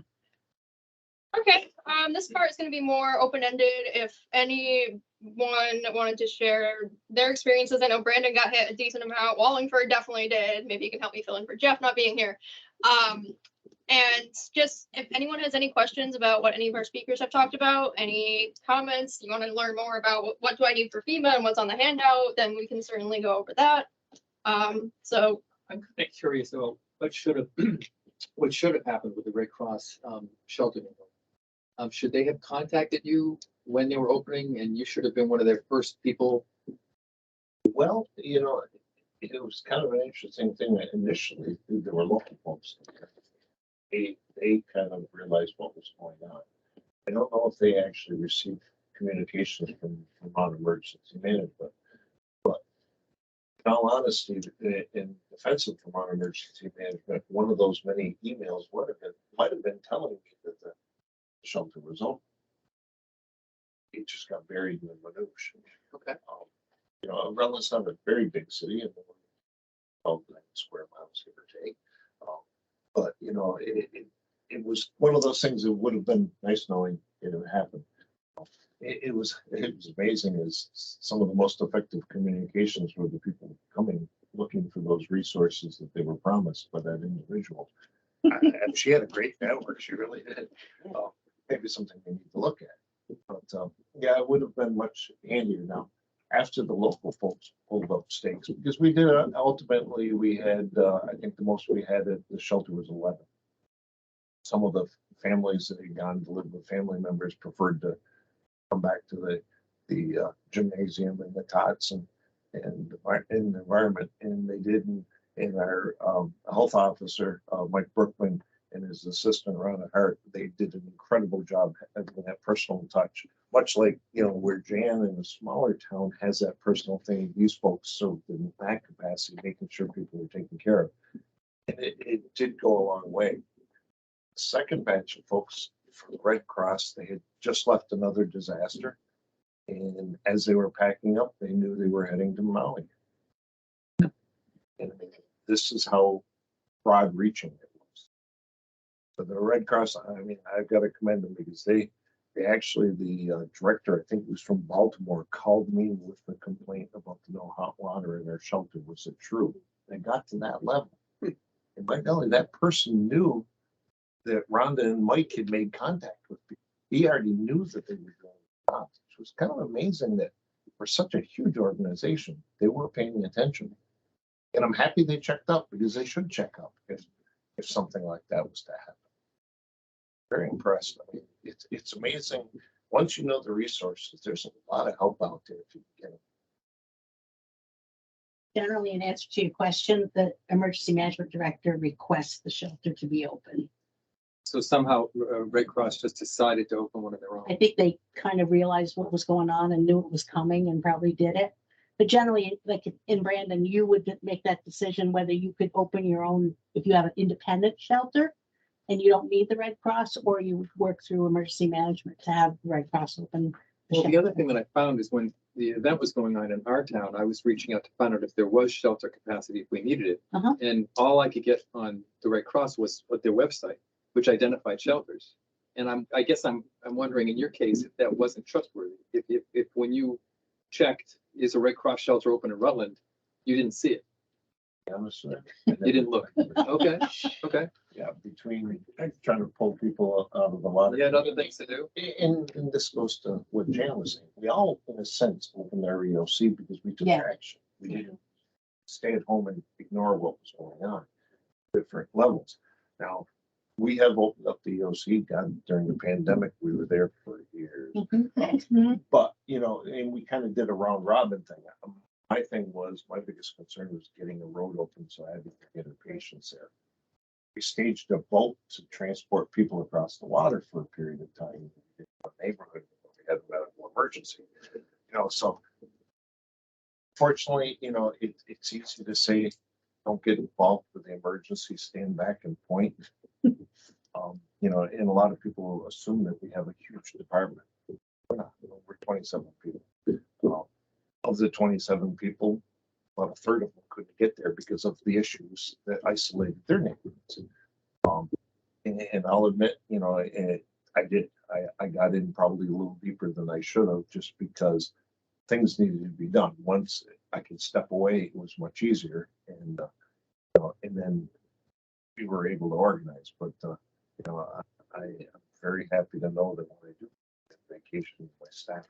Okay, this part is going to be more open-ended. If anyone wanted to share their experiences, I know Brandon got hit a decent amount. Wallingford definitely did. Maybe you can help me fill in for Jeff not being here. And just if anyone has any questions about what any of our speakers have talked about, any comments, you want to learn more about what do I need for FEMA and what's on the handout, then we can certainly go over that. So I'm kind of curious about what should have happened with the Red Cross shelter. Should they have contacted you when they were opening, and you should have been one of their first people? Well, it was kind of an interesting thing that initially there were local folks. They kind of realized what was going on. I don't know if they actually received communications from Vermont Emergency Management, but in all honesty, in defense of Vermont Emergency Management, one of those many emails might have been telling me that the shelter was open. It just got buried in the minutiae. Okay. Rutland's not a very big city, and 12 square miles, give or take. But it was one of those things that would have been nice knowing it would happen. It was amazing, as some of the most effective communications were the people coming looking for those resources that they were promised by that individual. And she had a great network. She really did. Maybe something we need to look at. But yeah, it would have been much handier now after the local folks pulled up stakes, because we did ultimately we had I think the most we had at the shelter was 11. Some of the families that had gone to live with family members preferred to come back to the gymnasium and the tots and in the environment, and they did. And our health officer Mike Brookman and his assistant Ronna Hart, they did an incredible job having that personal touch, much like where Jan in a smaller town has that personal thing. These folks served in that capacity, making sure people were taken care of, and it did go a long way. The second batch of folks from the Red Cross, they had just left another disaster, and as they were packing up, they knew they were heading to Maui. And this is how broad-reaching it was. But the Red Cross, I've got to commend them, because they actually, the director, I think, was from Baltimore, called me with the complaint about the no hot water in their shelter. Was it true? They got to that level. And by golly, that person knew that Rhonda and Mike had made contact with people. He already knew that they were going to stop. which was kind of amazing that for such a huge organization, they were paying attention. And I'm happy they checked out because they should check out if something like that was to happen. Very impressed. I mean, it's amazing. Once you know the resources, there's a lot of help out there if you can get it. Generally, in answer to your question, the emergency management director requests the shelter to be open. So somehow Red Cross just decided to open one of their own. I think they kind of realized what was going on and knew it was coming and probably did it. But generally, like in Brandon, you would make that decision whether you could open your own, if you have an independent shelter and you don't need the Red Cross, or you would work through emergency management to have the Red Cross open. Well, the other thing that I found is when the event was going on in our town, I was reaching out to find out if there was shelter capacity if we needed it. Uh-huh. And all I could get on the Red Cross was their website, which identified shelters. And I guess I'm wondering in your case, if that wasn't trustworthy, if when you checked, is a Red Cross shelter open in Rutland, you didn't see it. Honestly, You didn't look. Okay, okay. Yeah, between trying to pull people out of the water. You had other things to do. And this goes to what Jan was saying. We all, in a sense, opened our EOC because we took Yeah. action. We didn't stay at home and ignore what was going on, different levels. Now, we have opened up the EOC. God, during the pandemic, we were there for years. But, you know, and we kind of did a round robin thing. My biggest concern was getting a road open so I had to get our patients there. We staged a boat to transport people across the water for a period of time in our neighborhood. We had a medical emergency, you know, so fortunately, you know, it's easy to say, don't get involved with the emergency, stand back and point. You know, and a lot of people assume that we have a huge department. We're not. We're 27 people. Of the 27 people, about a third of them couldn't get there because of the issues that isolated their neighborhoods. And I'll admit, you know, I got in probably a little deeper than I should have, just because things needed to be done. Once I could step away, it was much easier, and you know, and then we were able to organize. But you know, I am very happy to know that when I do vacation, my staff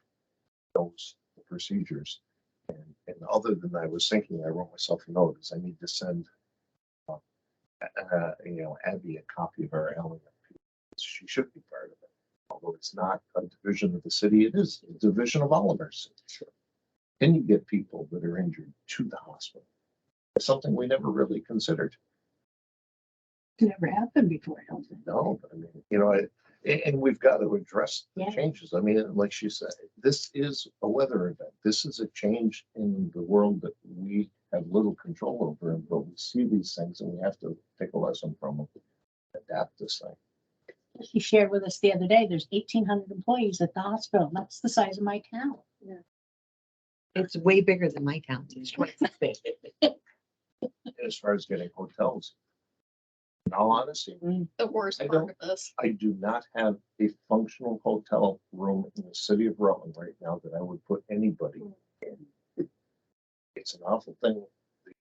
knows the procedures. And other than I was thinking, I wrote myself a note because I need to send, you know, Abby a copy of our LMP. She should be part of it. Although it's not a division of the city, it is a division of all of our cities. Sure. Can you get people that are injured to the hospital? It's something we never really considered. Never happened before, I don't think. No, but I mean, you know, and we've got to address the Yeah. changes. I mean, like she said, this is a weather event. This is a change in the world that we have little control over, but we see these things and we have to take a lesson from them, adapt this thing. She shared with us the other day, there's 1,800 employees at the hospital. That's the size of my town. It's way bigger than my town. As far as getting hotels, in all honesty, The worst I part of this. I do not have a functional hotel room in the city of Rutland right now that I would put anybody in. It's an awful thing. The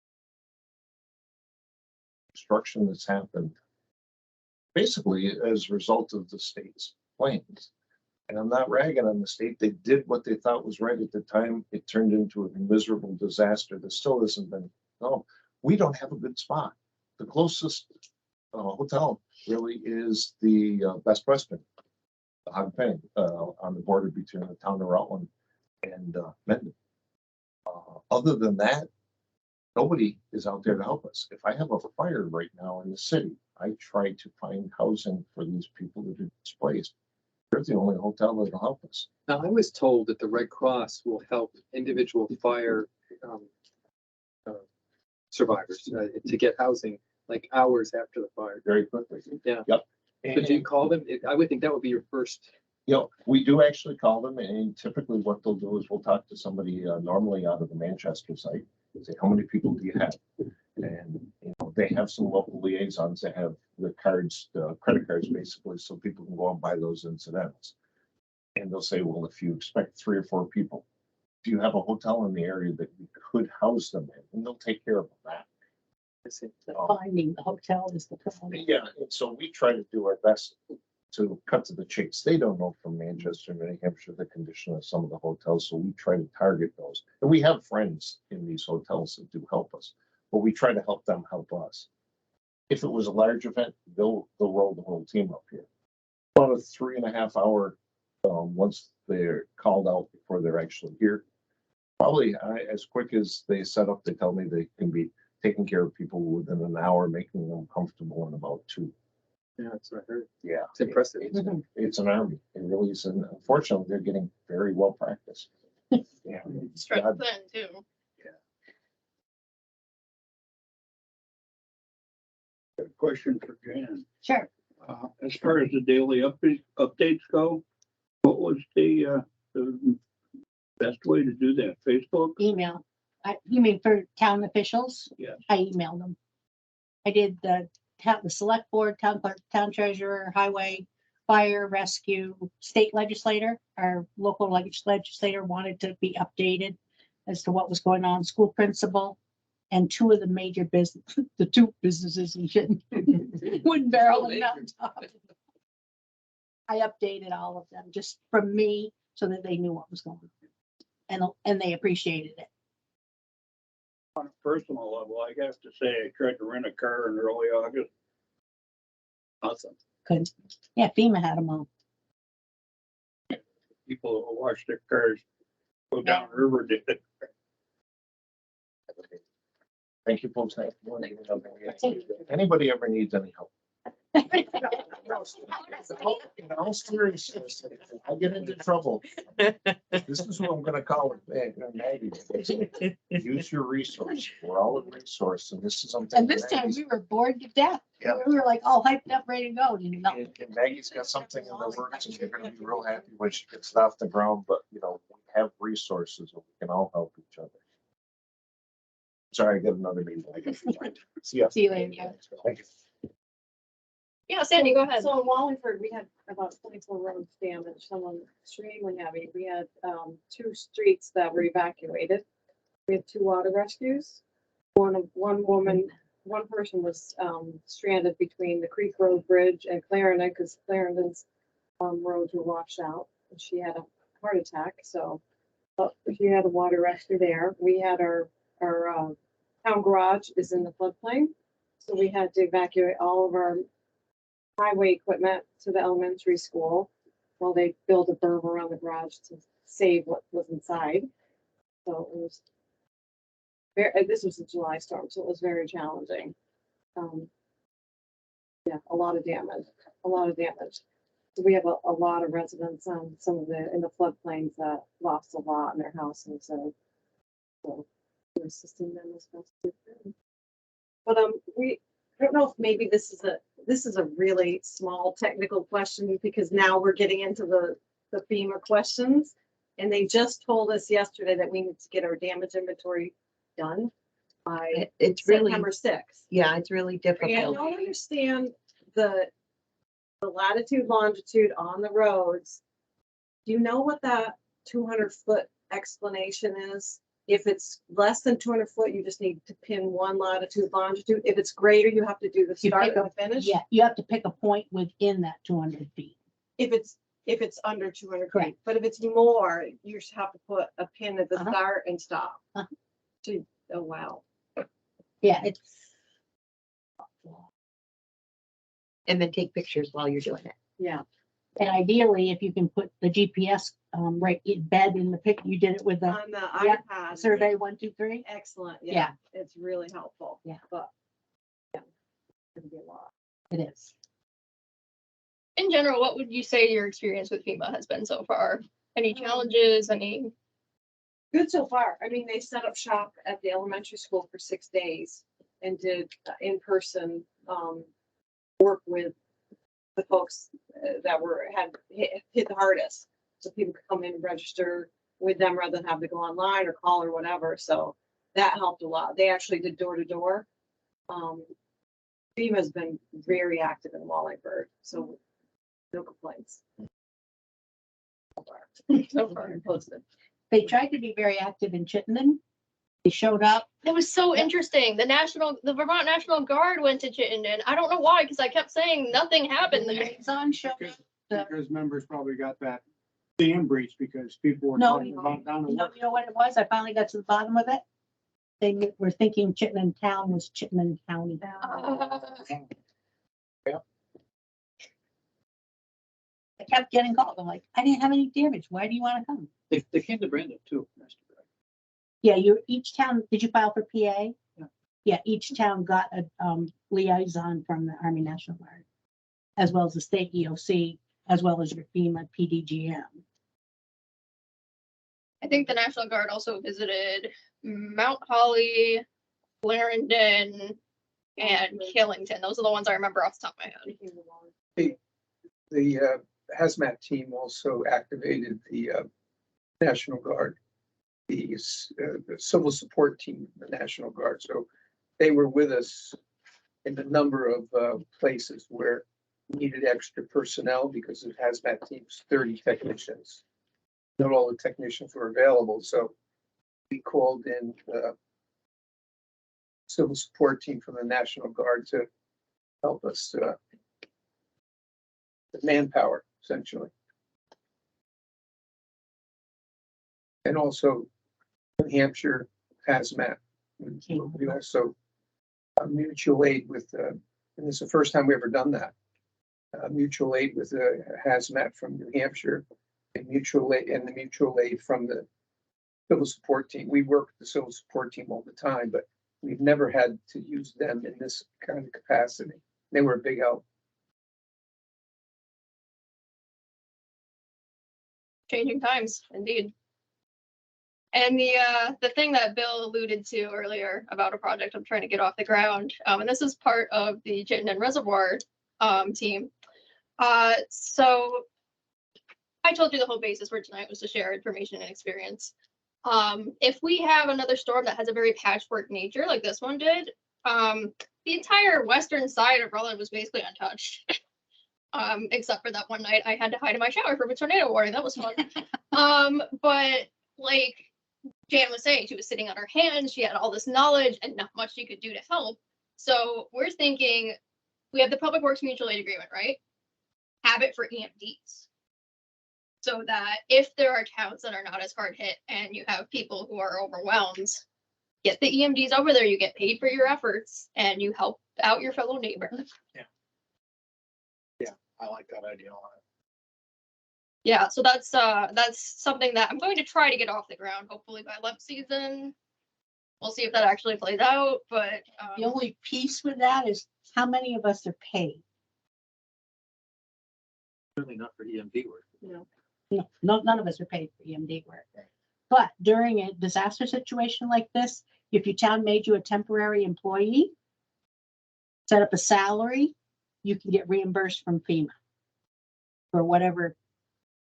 construction that's happened basically as a result of the state's plans. And I'm not ragging on the state. They did what they thought was right at the time. It turned into a miserable disaster that still hasn't been. No, we don't have a good spot. The closest hotel really is the Best Western, the Hog Pen, on the border between the town of Rutland and Mendon. Other than that, nobody is out there to help us. If I have a fire right now in the city, I try to find housing for these people that are displaced. They're the only hotel that'll help us. Now, I was told that the Red Cross will help individual fire survivors to get housing like hours after the fire. Very quickly. Yeah. Yep. Could you call them? I would think that would be your first. You know, we do actually call them, and typically what they'll do is we'll talk to somebody normally out of the Manchester site and say, how many people do you have? And, you know, they have some local liaisons that have the cards, the credit cards, basically, so people can go and buy those incidentals. And they'll say, well, if you expect 3 or 4 people, do you have a hotel in the area that we could house them in? And they'll take care of that. Finding the hotel is the problem. Yeah, and so we try to do our best to cut to the chase, they don't know from Manchester, New Hampshire, the condition of some of the hotels, so we try to target those. And we have friends in these hotels that do help us, but we try to help them help us. If it was a large event, they'll roll the whole team up here. About a 3.5 hour, once they're called out before they're actually here. Probably as quick as they set up, they tell me they can be taking care of people within an hour, making them comfortable in about 2. Yeah, that's what I heard. Yeah. It's impressive. It's an army. It really is. And unfortunately, they're getting very well practiced. Yeah. Strength God, then too. A question for Jan. Sure. As far as the daily updates go, what was the best way to do that? Facebook? Email. You mean for town officials? Yes. I emailed them. I did the select board, town clerk, town treasurer, highway, fire, rescue, state legislator, our local legislator wanted to be updated as to what was going on, school principal, and 2 of the major business, the 2 businesses in Chittenden, Wooden Barrel and Mountain Top. I updated all of them just from me so that they knew what was going on. And they appreciated it. On a personal level, I have to say, I tried to rent a car in early August. Nothing. Couldn't. Yeah, FEMA had them all. People who wash their cars go down river did it. Thank you, folks. Anybody ever needs any help? In all seriousness, I get into trouble. This is what I'm gonna call it, Maggie. Use your resource. We're all a resource, and this is something. And this time we were bored to death. Yeah. We were like all hyped up, ready to go. And And Maggie's got something in the works, and you're gonna be real happy when she gets it off the ground, but we have resources and we can all help each other. Sorry, I got another meeting. I got to find. See ya. See you later. Thank you. Yeah, Sandy, go ahead. So in Wallingford, we had about 24 roads damaged, some of them extremely heavy. We had 2 streets that were evacuated. We had 2 water rescues. One person was stranded between the Creek Road Bridge and Clarendon because Clarendon's roads were washed out. And she had a heart attack, so she had a water rescue there. We had our town garage is in the floodplain, so we had to evacuate all of our highway equipment to the elementary school while they built a berm around the garage to save what was inside. So it was this was a July storm, so it was very challenging. Yeah, a lot of damage. So we have a lot of residents on some of in the floodplains that lost a lot in their houses, so we're assisting them as best we can. But I don't know if maybe this is a really small technical question because now we're getting into the FEMA questions. And they just told us yesterday that we need to get our damage inventory done by It's really, September 6th. yeah, it's really And I difficult. don't understand the latitude, longitude on the roads. Do you know what that 200-foot explanation is? If it's less than 200 foot, you just need to pin 1 latitude, longitude. If it's greater, you have to do the You start pick and the finish. Yeah, you have to pick a point within that 200 feet. If it's under 200 Correct. feet, but if it's more, you just have to put a pin at the Uh-huh. start and stop. Uh-huh. Oh, wow. Yeah, it's. And then take pictures while you're doing it. Yeah. And ideally, if you can put the GPS right in bed in the pic, you did it with the On the yeah, iPad. survey 1, 2, 3. Excellent. Yeah. Yeah. It's really helpful. Yeah. But yeah, it'd be a lot. It is. In general, what would you say your experience with FEMA has been so far? Any challenges, any? Good so far. I mean, they set up shop at the elementary school for 6 days and did in-person work with the folks that had hit the hardest. So people could come in and register with them rather than have to go online or call or whatever. So that helped a lot. They actually did door to door. FEMA's been very active in Wallingford, so no complaints. So far posted. They tried to be very active in Chittenden. They showed up. It was so Yeah. interesting. The Vermont National Guard went to Chittenden. I don't know why, because I kept saying nothing happened there. Liaison showed Because, up. The- because members probably got that dam breach because people were No, talking about down the. You know what it was? I finally got to the bottom of it. They were thinking Chittenden Town was Chittenden County. I kept getting called. I'm like, I didn't have any damage. Why do you want to come? They came to Brandon too. Yeah, each town, did you file for PA? Yeah, each town got a liaison from the Army National Guard, as well as the state EOC, as well as your FEMA PDGM. I think the National Guard also visited Mount Holly, Clarendon, and Killington. Those are the ones I remember off the top of my head. The hazmat team also activated the National Guard, the civil support team, the National Guard. So they were with us in a number of places where we needed extra personnel because the hazmat team's 30 technicians. Not all the technicians were available, so we called in the civil support team from the National Guard to help us, the manpower, essentially. And also New Hampshire hazmat. We also mutual aid with, and this is the first time we ever done that. Mutual aid with hazmat from New Hampshire and the mutual aid from the civil support team. We work with the civil support team all the time, but we've never had to use them in this kind of capacity. They were a big help. Changing times, indeed. And the thing that Bill alluded to earlier about a project I'm trying to get off the ground, and this is part of the Chittenden Reservoir team. So I told you the whole basis for tonight was to share information and experience. If we have another storm that has a very patchwork nature like this one did, the entire western side of Rutland was basically untouched. Except for that one night I had to hide in my shower for a tornado warning. That was fun. But like Jan was saying, she was sitting on her hands. She had all this knowledge and not much she could do to help. So we're thinking we have the Public Works Mutual Aid Agreement, right? Have it for EMDs. So that if there are towns that are not as hard hit and you have people who are overwhelmed, get the EMDs over there, you get paid for your efforts and you help out your fellow neighbor. I like that idea a lot. Yeah, so that's something that I'm going to try to get off the ground, hopefully by LEP season. We'll see if that actually plays out, but The only piece with that is how many of us are paid? Certainly not for EMD work. No, none of us are paid for EMD work. But during a disaster situation like this, if your town made you a temporary employee, set up a salary, you can get reimbursed from FEMA for whatever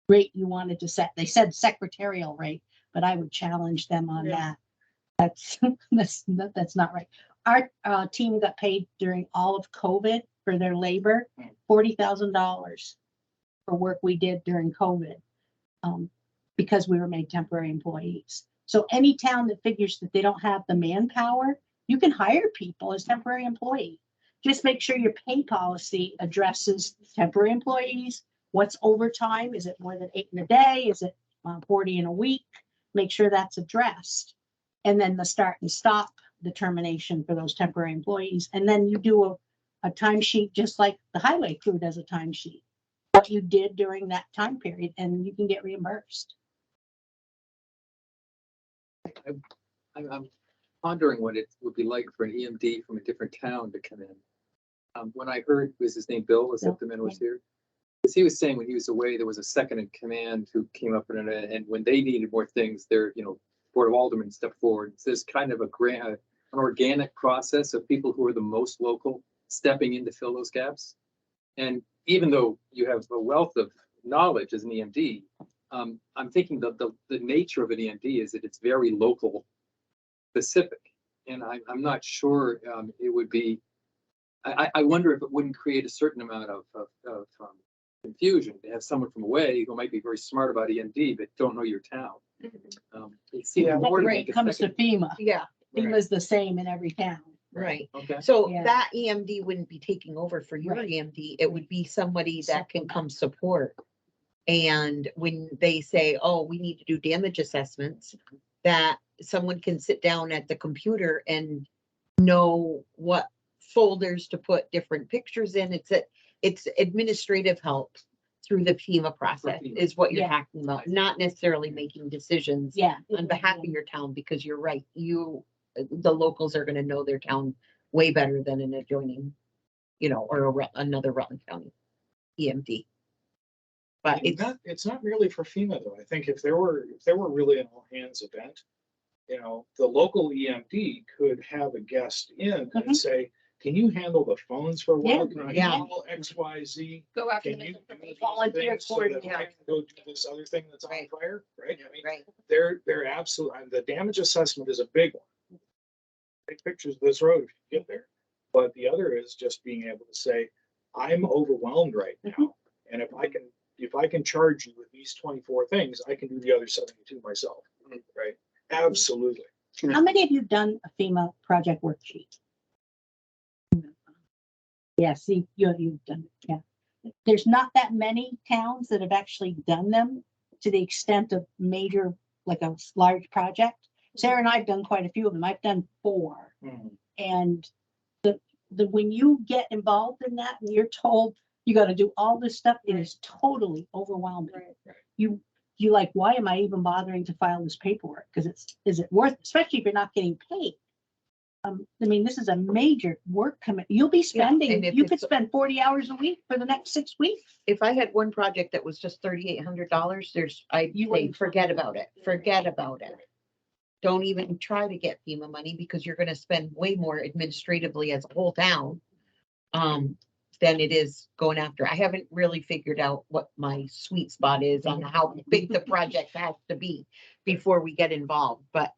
rate you wanted to set. They said secretarial rate, but I would challenge them on that. That's not right. Our team got paid during all of COVID for their labor, $40,000 for work we did during COVID, because we were made temporary employees. So any town that figures that they don't have the manpower, you can hire people as temporary employee. Just make sure your pay policy addresses temporary employees. What's overtime? Is it more than 8 in a day? Is it 40 in a week? Make sure that's addressed. And then the start and stop determination for those temporary employees. And then you do a timesheet just like the highway crew does a timesheet. What you did during that time period, and you can get reimbursed. I'm pondering what it would be like for an EMD from a different town to come in. When I heard, was his name Bill? Was that the man who was here? Because he was saying when he was away, there was a second in command who came up and when they needed more things, their Board of Aldermen stepped forward. It's this kind of an organic process of people who are the most local stepping in to fill those gaps. And even though you have a wealth of knowledge as an EMD, I'm thinking the nature of an EMD is that it's very local specific. And I'm not sure it would be, I wonder if it wouldn't create a certain amount of confusion to have someone from away who might be very smart about EMD, but don't know your town. See, That's the word where make it a comes to second- FEMA. Yeah, Right. FEMA's the same in every town. right. Okay. So Yeah. that EMD wouldn't be taking over for your Right. EMD. It would be somebody that can Supplement. come support. And when they say, oh, we need to do damage assessments, that someone can sit down at the computer and know what folders to put different pictures in. It's administrative help through the FEMA process FEMA. is what you're Yeah. talking about, not necessarily making decisions Yeah. on behalf of your town, because you're right, the locals are gonna know their town way better than an adjoining, or another Rutland County EMD. But It's not merely for FEMA though. I think if there were really an all hands event, the local EMD could have a guest in Mhm. and say, can you handle the phones for a while? Yeah. Can you Yeah. handle XYZ? Go after Can the you missing do these Volunteer things so that I coordinator. can go do this other thing that's on Right. fire, right? I mean, right, they're absolutely, the damage assessment is a big one. Take pictures of this road if you get there. But the other is just being able to say, I'm overwhelmed right now. And if I can charge you with these 24 things, I can do the other 72 myself, right? Absolutely. How many of you done a FEMA project worksheet? Yeah, see, you've done, it, yeah. There's not that many towns that have actually done them to the extent of major, like a large project. Sarah and I've done quite a few of them. I've done 4. And when you get involved in that and you're told you got to do all this stuff, it is totally overwhelming. Right. You like, why am I even bothering to file this paperwork? Because is it worth, especially if you're not getting paid? I mean, this is a major work commit. You'll be spending, and if you could it's- spend 40 hours a week for the next 6 weeks. if I had one project that was just $3,800, I'd You say, wouldn't- forget about it, forget about it. Don't even try to get FEMA money, because you're gonna spend way more administratively as a whole town. Than it is going after. I haven't really figured out what my sweet spot is on how big the project has to be before we get involved, but,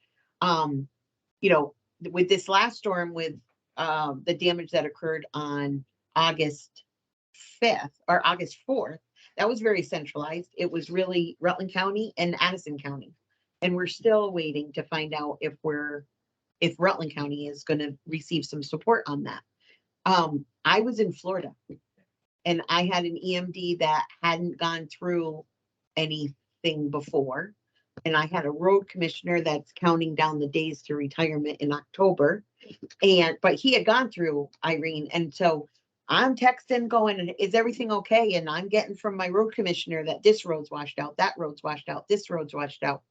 with this last storm, with, the damage that occurred on August 5th or August 4th, that was very centralized. It was really Rutland County and Addison County. And we're still waiting to find out if Rutland County is gonna receive some support on that. I was in Florida and I had an EMD that hadn't gone through anything before. And I had a road commissioner that's counting down the days to retirement in October. But he had gone through, Irene. And so I'm texting going, is everything okay? And I'm getting from my road commissioner that this road's washed out, that road's washed out, this road's washed out.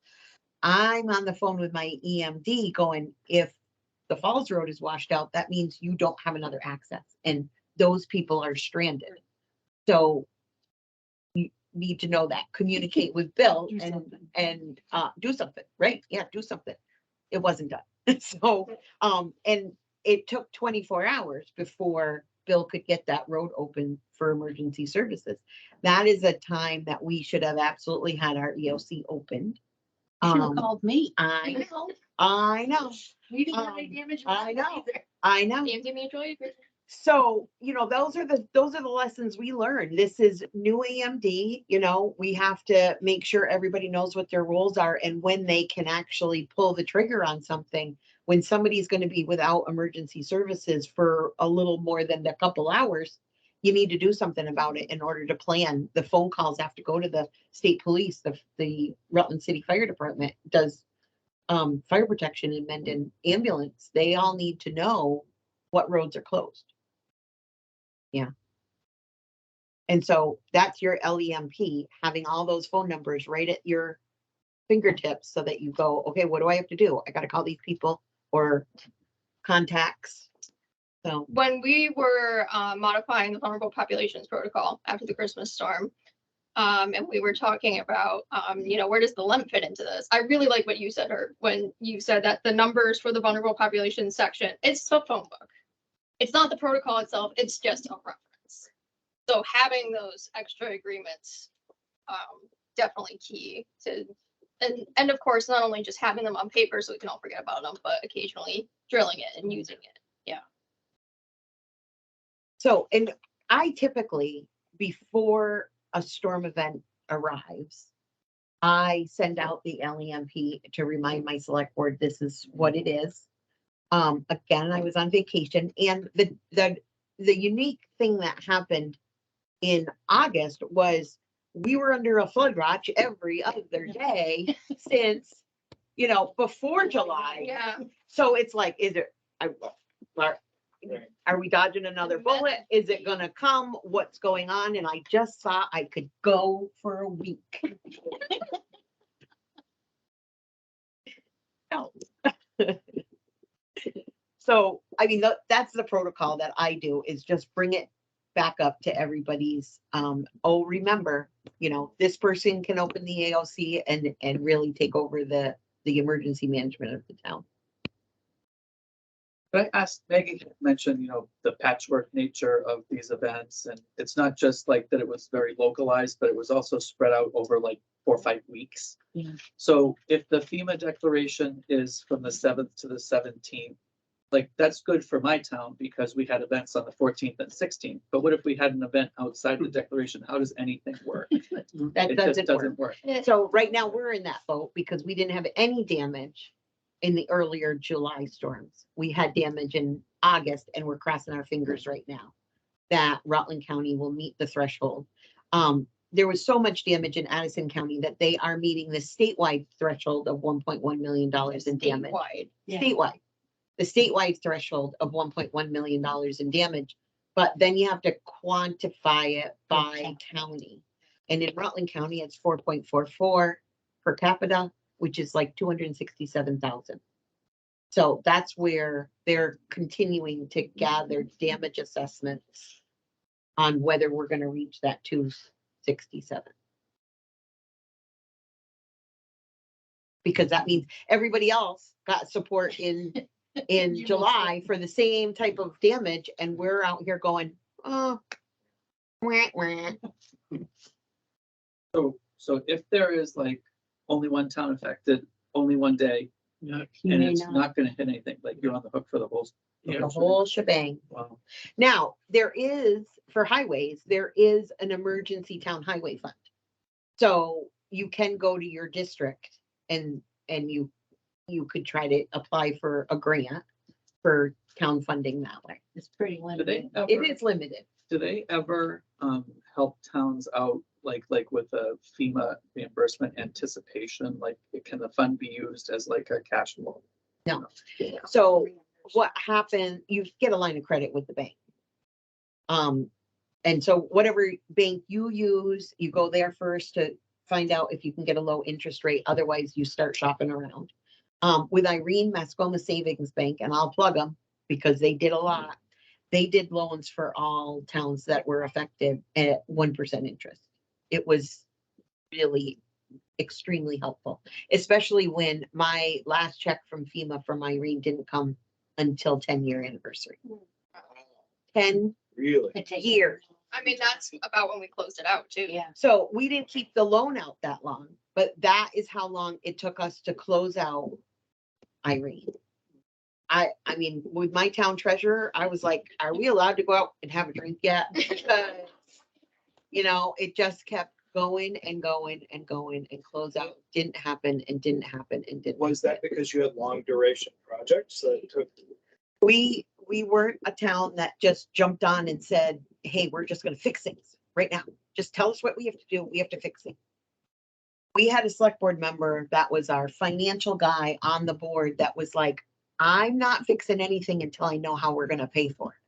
I'm on the phone with my EMD going, if the Falls Road is washed out, that means you don't have another access and those people are stranded. So you need to know that, communicate with Bill Do and something. do something, right? Yeah, do something. It wasn't done. So, and it took 24 hours before Bill could get that road open for emergency services. That is a time that we should have absolutely had our EOC opened. Should have called me. I know. We didn't have any damage. I know. I know. EMD mutual aid. So, those are the lessons we learned. This is new AMD, we have to make sure everybody knows what their roles are and when they can actually pull the trigger on something. When somebody's going to be without emergency services for a little more than a couple hours, you need to do something about it in order to plan. The phone calls have to go to the state police. The Rutland City Fire Department does fire protection and Mendon ambulance. They all need to know what roads are closed. Yeah. And so that's your LEMP, having all those phone numbers right at your fingertips so that you go, okay, what do I have to do? I got to call these people or contacts. So, When we were modifying the vulnerable populations protocol after the Christmas storm, and we were talking about, where does the LEMP fit into this? I really like what you said, Herb, when you said that the numbers for the vulnerable population section, it's a phone book. It's not the protocol itself, it's just a reference. So having those extra agreements, definitely key to, and of course, not only just having them on paper so we can all forget about them, but occasionally drilling it and using it. Yeah. so, and I typically, before a storm event arrives, I send out the LEMP to remind my select board this is what it is. Again, I was on vacation, and the unique thing that happened in August was we were under a flood watch every other day since, before July. Yeah. So it's like, are we dodging another bullet? Is it gonna come? What's going on? And I just saw I could go for a week. No. So, I mean, that's the protocol that I do, is just bring it back up to everybody's, remember, this person can open the AOC and really take over the emergency management of the town. But I asked, Maggie mentioned, the patchwork nature of these events, and it's not just like that it was very localized, but it was also spread out over like 4 or 5 weeks. Yeah. So if the FEMA declaration is from the 7th to the 17th, like that's good for my town because we had events on the 14th and 16th. But what if we had an event outside the declaration? How does anything work? That It just doesn't work. So right now we're in that boat because we didn't have any damage in the earlier July storms. We had damage in August, and we're crossing our fingers right now that Rutland County will meet the threshold. There was so much damage in Addison County that they are meeting the statewide threshold of $1.1 million in damage. Statewide. Yeah. Statewide. The statewide threshold of $1.1 million in damage, but then you have to quantify it by county. And in Rutland County, it's 4.44 per capita, which is like 267,000. So that's where they're continuing to gather damage assessments on whether we're going to reach that 267. Because that means everybody else got support in July for the same type of damage, and we're out here going, oh, wah, wah. So if there is like only one town affected, only one day, and it's not gonna hit anything, like you're on the hook for the whole. The whole shebang. Wow. Now, there is, for highways, there is an emergency town highway fund. So you can go to your district and you could try to apply for a grant for town funding that way. It's pretty Do they limited. ever, It is limited. do they ever help towns out like with a FEMA reimbursement anticipation? Like can the fund be used as like a cash flow? No. So what happened, you get a line of credit with the bank. And so whatever bank you use, you go there first to find out if you can get a low interest rate. Otherwise, you start shopping around. With Irene, Mascoma Savings Bank, and I'll plug them because they did a lot. They did loans for all towns that were affected at 1% interest. It was really extremely helpful, especially when my last check from FEMA from Irene didn't come until 10-year anniversary. 10 Really? years. I mean, that's about when we closed it out too. Yeah. So we didn't keep the loan out that long, but that is how long it took us to close out Irene. I mean, with my town treasurer, I was like, are we allowed to go out and have a drink yet? Because, it just kept going and going and going, and close out didn't happen and didn't happen and didn't. Was that because you had long duration projects that took? We weren't a town that just jumped on and said, hey, we're just gonna fix things right now. Just tell us what we have to do. We have to fix it. We had a select board member that was our financial guy on the board that was like, I'm not fixing anything until I know how we're gonna pay for it.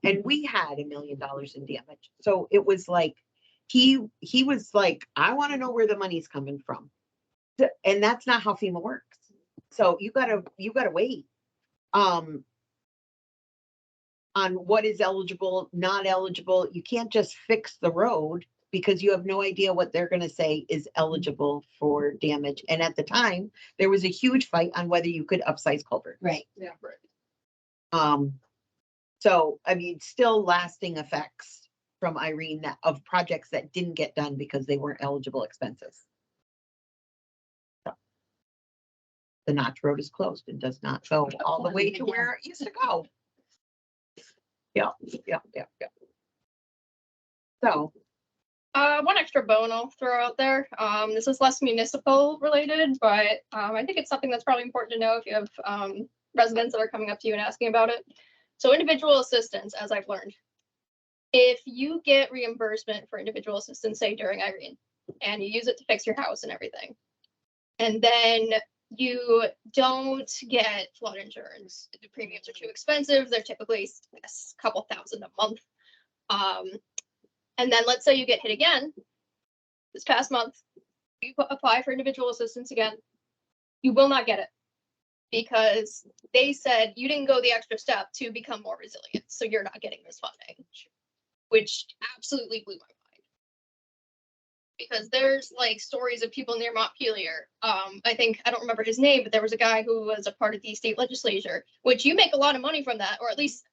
And we had $1 million in damage. So it was like, he was like, I want to know where the money's coming from. And that's not how FEMA works. So you gotta wait. On what is eligible, not eligible. You can't just fix the road because you have no idea what they're going to say is eligible for damage. And at the time, there was a huge fight on whether you could upsize culvert. Right. Yeah. Right. So, I mean, still lasting effects from Irene of projects that didn't get done because they weren't eligible expenses. So, the Notch Road is closed and does not go all the way to where it used to go. Yeah. So One extra bone I'll throw out there. This is less municipal related, but I think it's something that's probably important to know if you have residents that are coming up to you and asking about it. So individual assistance, as I've learned, if you get reimbursement for individual assistance, say during Irene, and you use it to fix your house and everything, and then you don't get flood insurance, the premiums are too expensive. They're typically a couple thousand a month. And then let's say you get hit again this past month, you apply for individual assistance again, you will not get it because they said you didn't go the extra step to become more resilient. So you're not getting this funding, which absolutely blew my mind. Because there's like stories of people near Montpelier. I think, I don't remember his name, but there was a guy who was a part of the state legislature, which you make a lot of money from that, or at least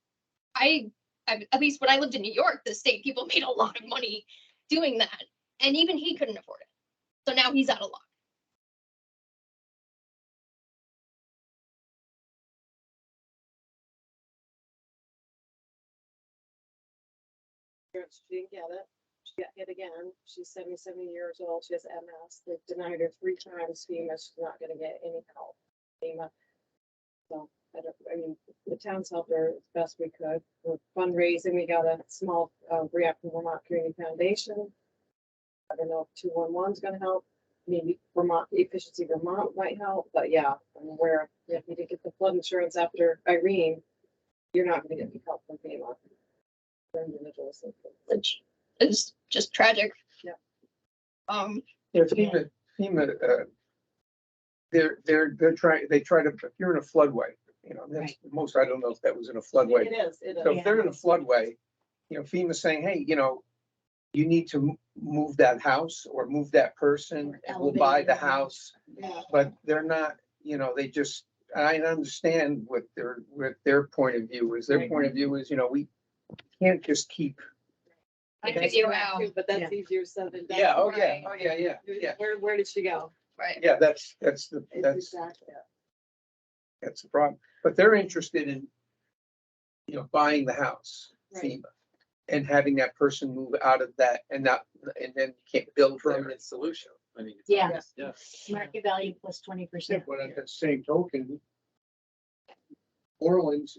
at least when I lived in New York, the state people made a lot of money doing that. And even he couldn't afford it. So now he's out of luck. She didn't get it. She got hit again. She's 77 years old. She has MS. They've denied her 3 times FEMA. She's not gonna get any help. FEMA. So I mean, the town's helped her as best we could. We're fundraising. We got a small grant from Vermont Community Foundation. I don't know if 211's gonna help. Maybe Vermont Efficiency Vermont might help, but yeah, I mean, where if you didn't get the flood insurance after Irene, you're not gonna get any help from FEMA. For individual assistance. Which is just tragic. Yeah. Yeah, FEMA, they're trying, they try to, if you're in a floodway, you know, that's the most, I don't know if that was in a floodway. It is, it So is. if they're in a floodway, you know, FEMA's saying, hey, you know, you need to move that house or move that person and we'll buy the house. Yeah. But they're not, you know, they just, I understand what their point of view is. Their point of view is, you know, we can't just keep. I Figure figure out. out, but that's easier said than done. Yeah, oh, yeah, Right. oh, yeah, yeah. Where did she go? Right. Yeah, that's It's exactly it. that's the problem. But they're interested in, you know, buying the house, Right. FEMA, and having that person move out of that and then can't build there. Permanent solution. I mean. Yeah. Yeah. Market value plus 20%. But at the same token, Orleans,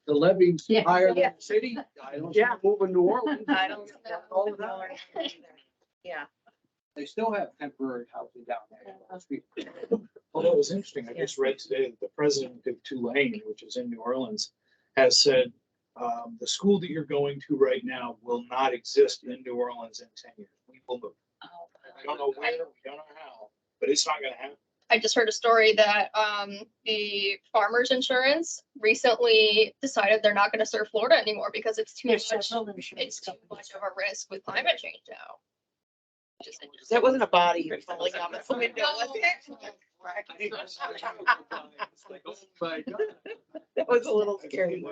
the levy's Yeah. higher than Yeah. the city. I don't Yeah. move in New Orleans. I don't All of that. Yeah. They still have temporary housing down there. Although it was interesting, I just read today that the president of Tulane, which is in New Orleans, has said, the school that you're going to right now will not exist in New Orleans in 10 years. We will move. I don't know where, we don't know how, but it's not gonna happen. I just heard a story that the farmers insurance recently decided they're not going to serve Florida anymore because it's too There's much. several insurance It's too companies. much of a risk with climate change now. Just interesting. That wasn't a body falling out of the window, was it? Oh my God. That was a little scary.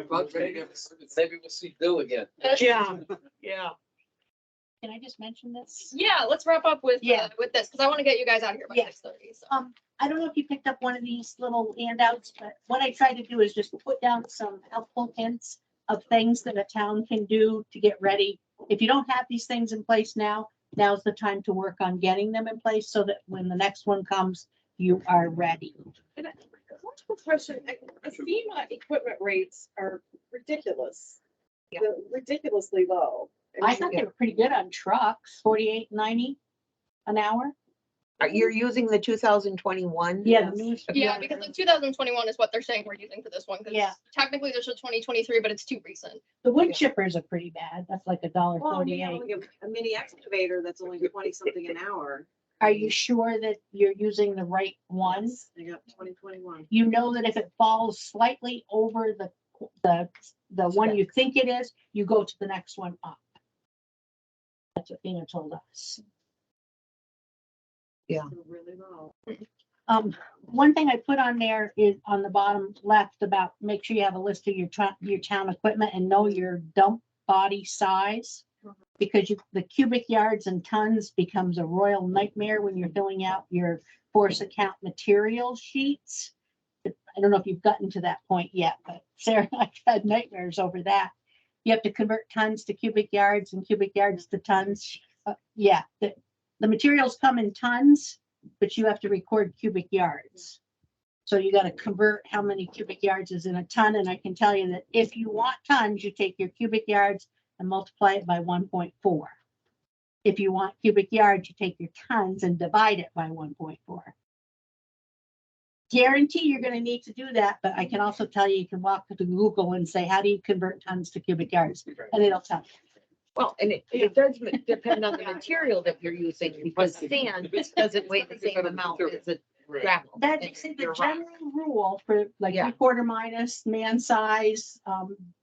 Maybe we'll see Bill again. Yeah, yeah. Can I just mention this? Yeah, let's wrap up with Yeah. with this because I want to get you guys out of here by Yeah. 6:30. So. I don't know if you picked up one of these little handouts, but what I tried to do is just put down some helpful hints of things that a town can do to get ready. If you don't have these things in place now, now's the time to work on getting them in place so that when the next one comes, you are ready. One question, the FEMA equipment rates are ridiculous. Yeah. They're ridiculously low. I thought they were pretty good on trucks, 48.90 an hour. You're using the 2021? Yeah. Yes. Yeah, because in 2021 is what they're saying we're using for this one. 'Cause Yeah. technically there's a 2023, but it's too recent. The wood chippers are pretty bad. That's like Well, $1.48. a mini excavator that's only 20 something an hour. Are you sure that you're using the right one? Yes, they got 2021. You know that if it falls slightly over the one you think it is, you go to the next one up. That's what Dina told us. They're really low. One thing I put on there is on the bottom left about make sure you have a list of your town equipment and know your dump body size. Because the cubic yards and tons becomes a royal nightmare when you're filling out your force account material sheets. I don't know if you've gotten to that point yet, but Sarah and I've had nightmares over that. You have to convert tons to cubic yards and cubic yards to tons. Yeah, the materials come in tons, but you have to record cubic yards. So you gotta convert how many cubic yards is in a ton, and I can tell you that if you want tons, you take your cubic yards and multiply it by 1.4. If you want cubic yards, you take your tons and divide it by 1.4. Guarantee you're gonna need to do that, but I can also tell you, you can walk to Google and say, how do you convert tons to cubic yards? And it'll tell you. Well, and it does depend on the material that you're using, because sand doesn't weigh the same amount as a gravel. That's And the you're right. general rule for like Yeah. 3/4 minus, man size,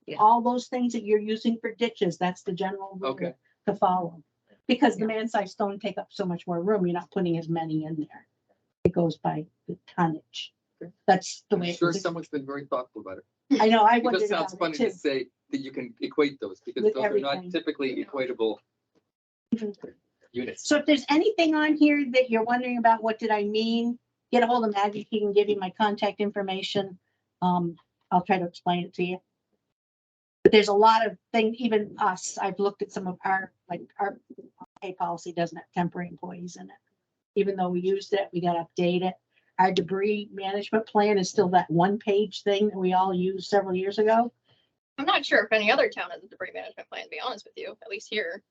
Yeah. all those things that you're using for ditches, that's the general rule Okay. to follow. Because the Yeah. man size stone take up so much more room, you're not putting as many in there. It goes by the tonnage. That's the I'm way. sure someone's been very thoughtful about it. I know, I It wondered just sounds about funny it to too. say that you can equate those because With those are not everything. typically equatable units. So if there's anything on here that you're wondering about, what did I mean? Get a hold of Maggie, she can give you my contact information. I'll try to explain it to you. But there's a lot of things, even us, I've looked at some of our pay policy doesn't have temporary employees in it. Even though we used it, we gotta update it. Our debris management plan is still that 1-page thing that we all used several years ago. I'm not sure if any other town has a debris management plan, to be honest with you, at least here.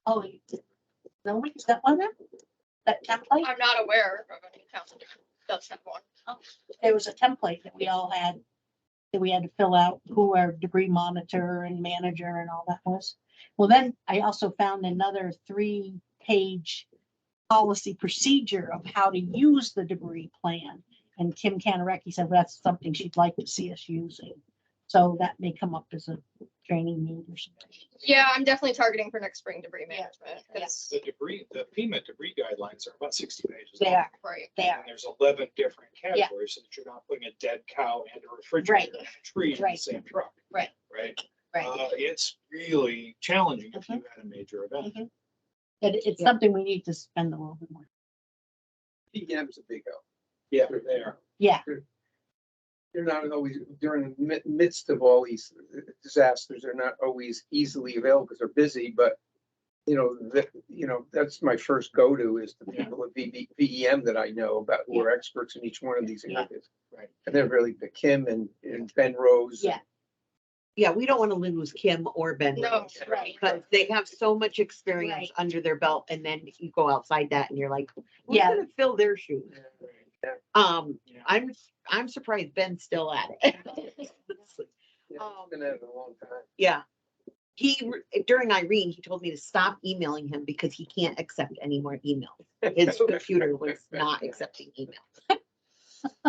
Oh, no, is that one of them? That template? I'm not aware of any town that does have one. There was a template that we all had, that we had to fill out, who our debris monitor and manager and all that was. Well, then I also found another 3-page policy procedure of how to use the debris plan. And Kim Kanarecki said that's something she'd like to see us using. So that may come up as a training need or something. Yeah, I'm definitely targeting for next spring debris management. Yeah. 'Cause- The FEMA debris guidelines are about 60 pages. They long. are, Right. they are. And there's 11 different categories so that you're not putting a dead cow and a refrigerator and a tree in the Right. same truck. Right. Right. Right. It's really challenging if you had a major event. Mhm. It's Yeah. something we need to spend a little bit more. PM's a big help. Yeah, they are. Yeah, They're not always, during the midst of all these disasters, they're not always easily available because they're busy, but that's my first go-to is the people at VEM that I know about who are experts in each one of these Yeah. areas. Right. And they're really the Kim and Ben Rose. yeah, Yeah, we don't want to lose Kim or Ben. No, Rose, right. because they have so much experience Right. under their belt, and then you go outside that and you're like, who's Yeah. gonna fill their shoes? Yeah. Yeah. I'm surprised Ben's still at it. Yeah, it's been at it a long time. Yeah. During Irene, he told me to stop emailing him because he can't accept any more emails. His computer was not accepting emails.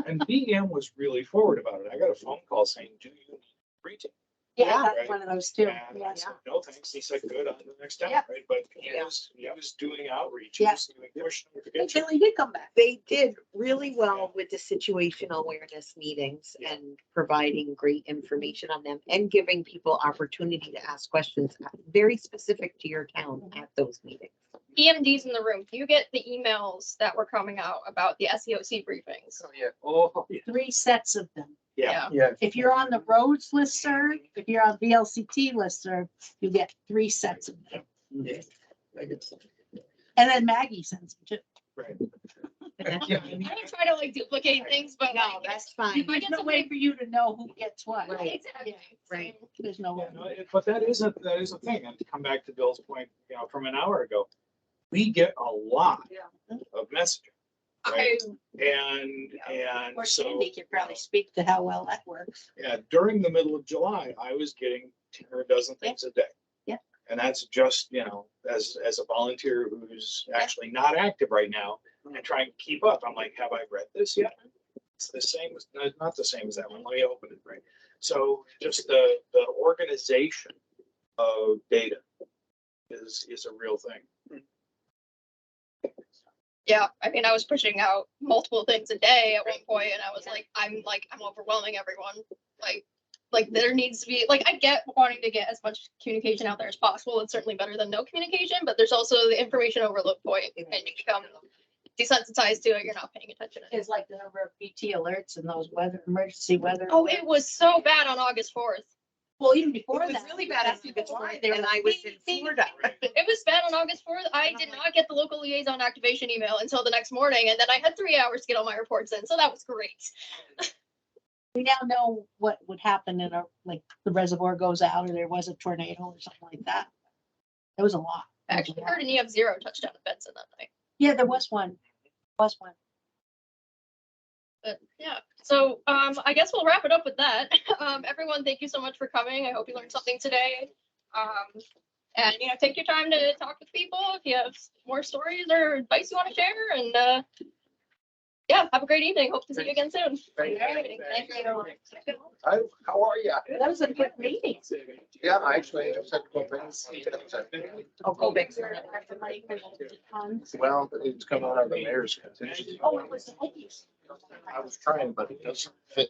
And VEM was really forward about it. I got a phone call saying, do you need preaching? yeah, I Yeah. got Right. one of those too. And I Yeah. said, no, thanks. He said, good, on to the next time, Yeah. right? But he was doing outreach. Yeah. He was doing push Hey, notifications. Billy did come back. They did really well with the situational awareness meetings and providing great information on them and giving people opportunity to ask questions very specific to your town at those meetings. EMDs in the room, do you get the emails that were coming out about the SEOC briefings? Oh, yeah. Oh, yeah. 3 sets of them. Yeah. Yeah. If you're on the roads listserv, if you're on VLCT listserv, you get 3 sets of them. Yeah. I get some. And then Maggie sends them too. Right. I don't try to like duplicate things, but No, like, that's fine. There's no way for you to know who gets what. Right. exactly. Right. There's no way. Yeah, no, but that is a thing. And to come back to Bill's point, from an hour ago, we get a lot of messaging. Right. And Or so, Sandy could probably speak to how well that works. yeah, during the middle of July, I was getting 10 or a dozen things a day. Yeah. And that's just, as a volunteer who's actually not active right now and trying to keep up, I'm like, have I read this yet? It's the same, not the same as that one. Let me open it, right? So just the organization of data is a real thing. Yeah, I mean, I was pushing out multiple things a day at one point, and I was like, I'm overwhelming everyone. Like there needs to be, like, I get wanting to get as much communication out there as possible. It's certainly better than no communication, but there's also the information overload point, and you become desensitized to it. You're not paying attention. It's like the number of BT alerts and those emergency weather. Oh, it was so bad on August 4th. Well, even It before was that. really bad on August 4th, and I was in Florida. It was bad on August 4th. I did not get the local liaison activation email until the next morning, and then I had 3 hours to get all my reports in, so that was great. We now know what would happen in like the reservoir goes out or there was a tornado or something like that. It was a lot. I actually heard an EF0 touchdown in Benson that night. Yeah, there was one. Was one. But yeah, so I guess we'll wrap it up with that. Everyone, thank you so much for coming. I hope you learned something today. And take your time to talk with people if you have more stories or advice you want to share. And yeah, have a great evening. Hope to see you again soon. Thank you. Thank you. Hi, how are you? That was a good meeting. Yeah, actually, I just had to go back. Oh, go back. Well, it's coming out of the mayor's contingency. Oh, it was. I was trying, but it doesn't fit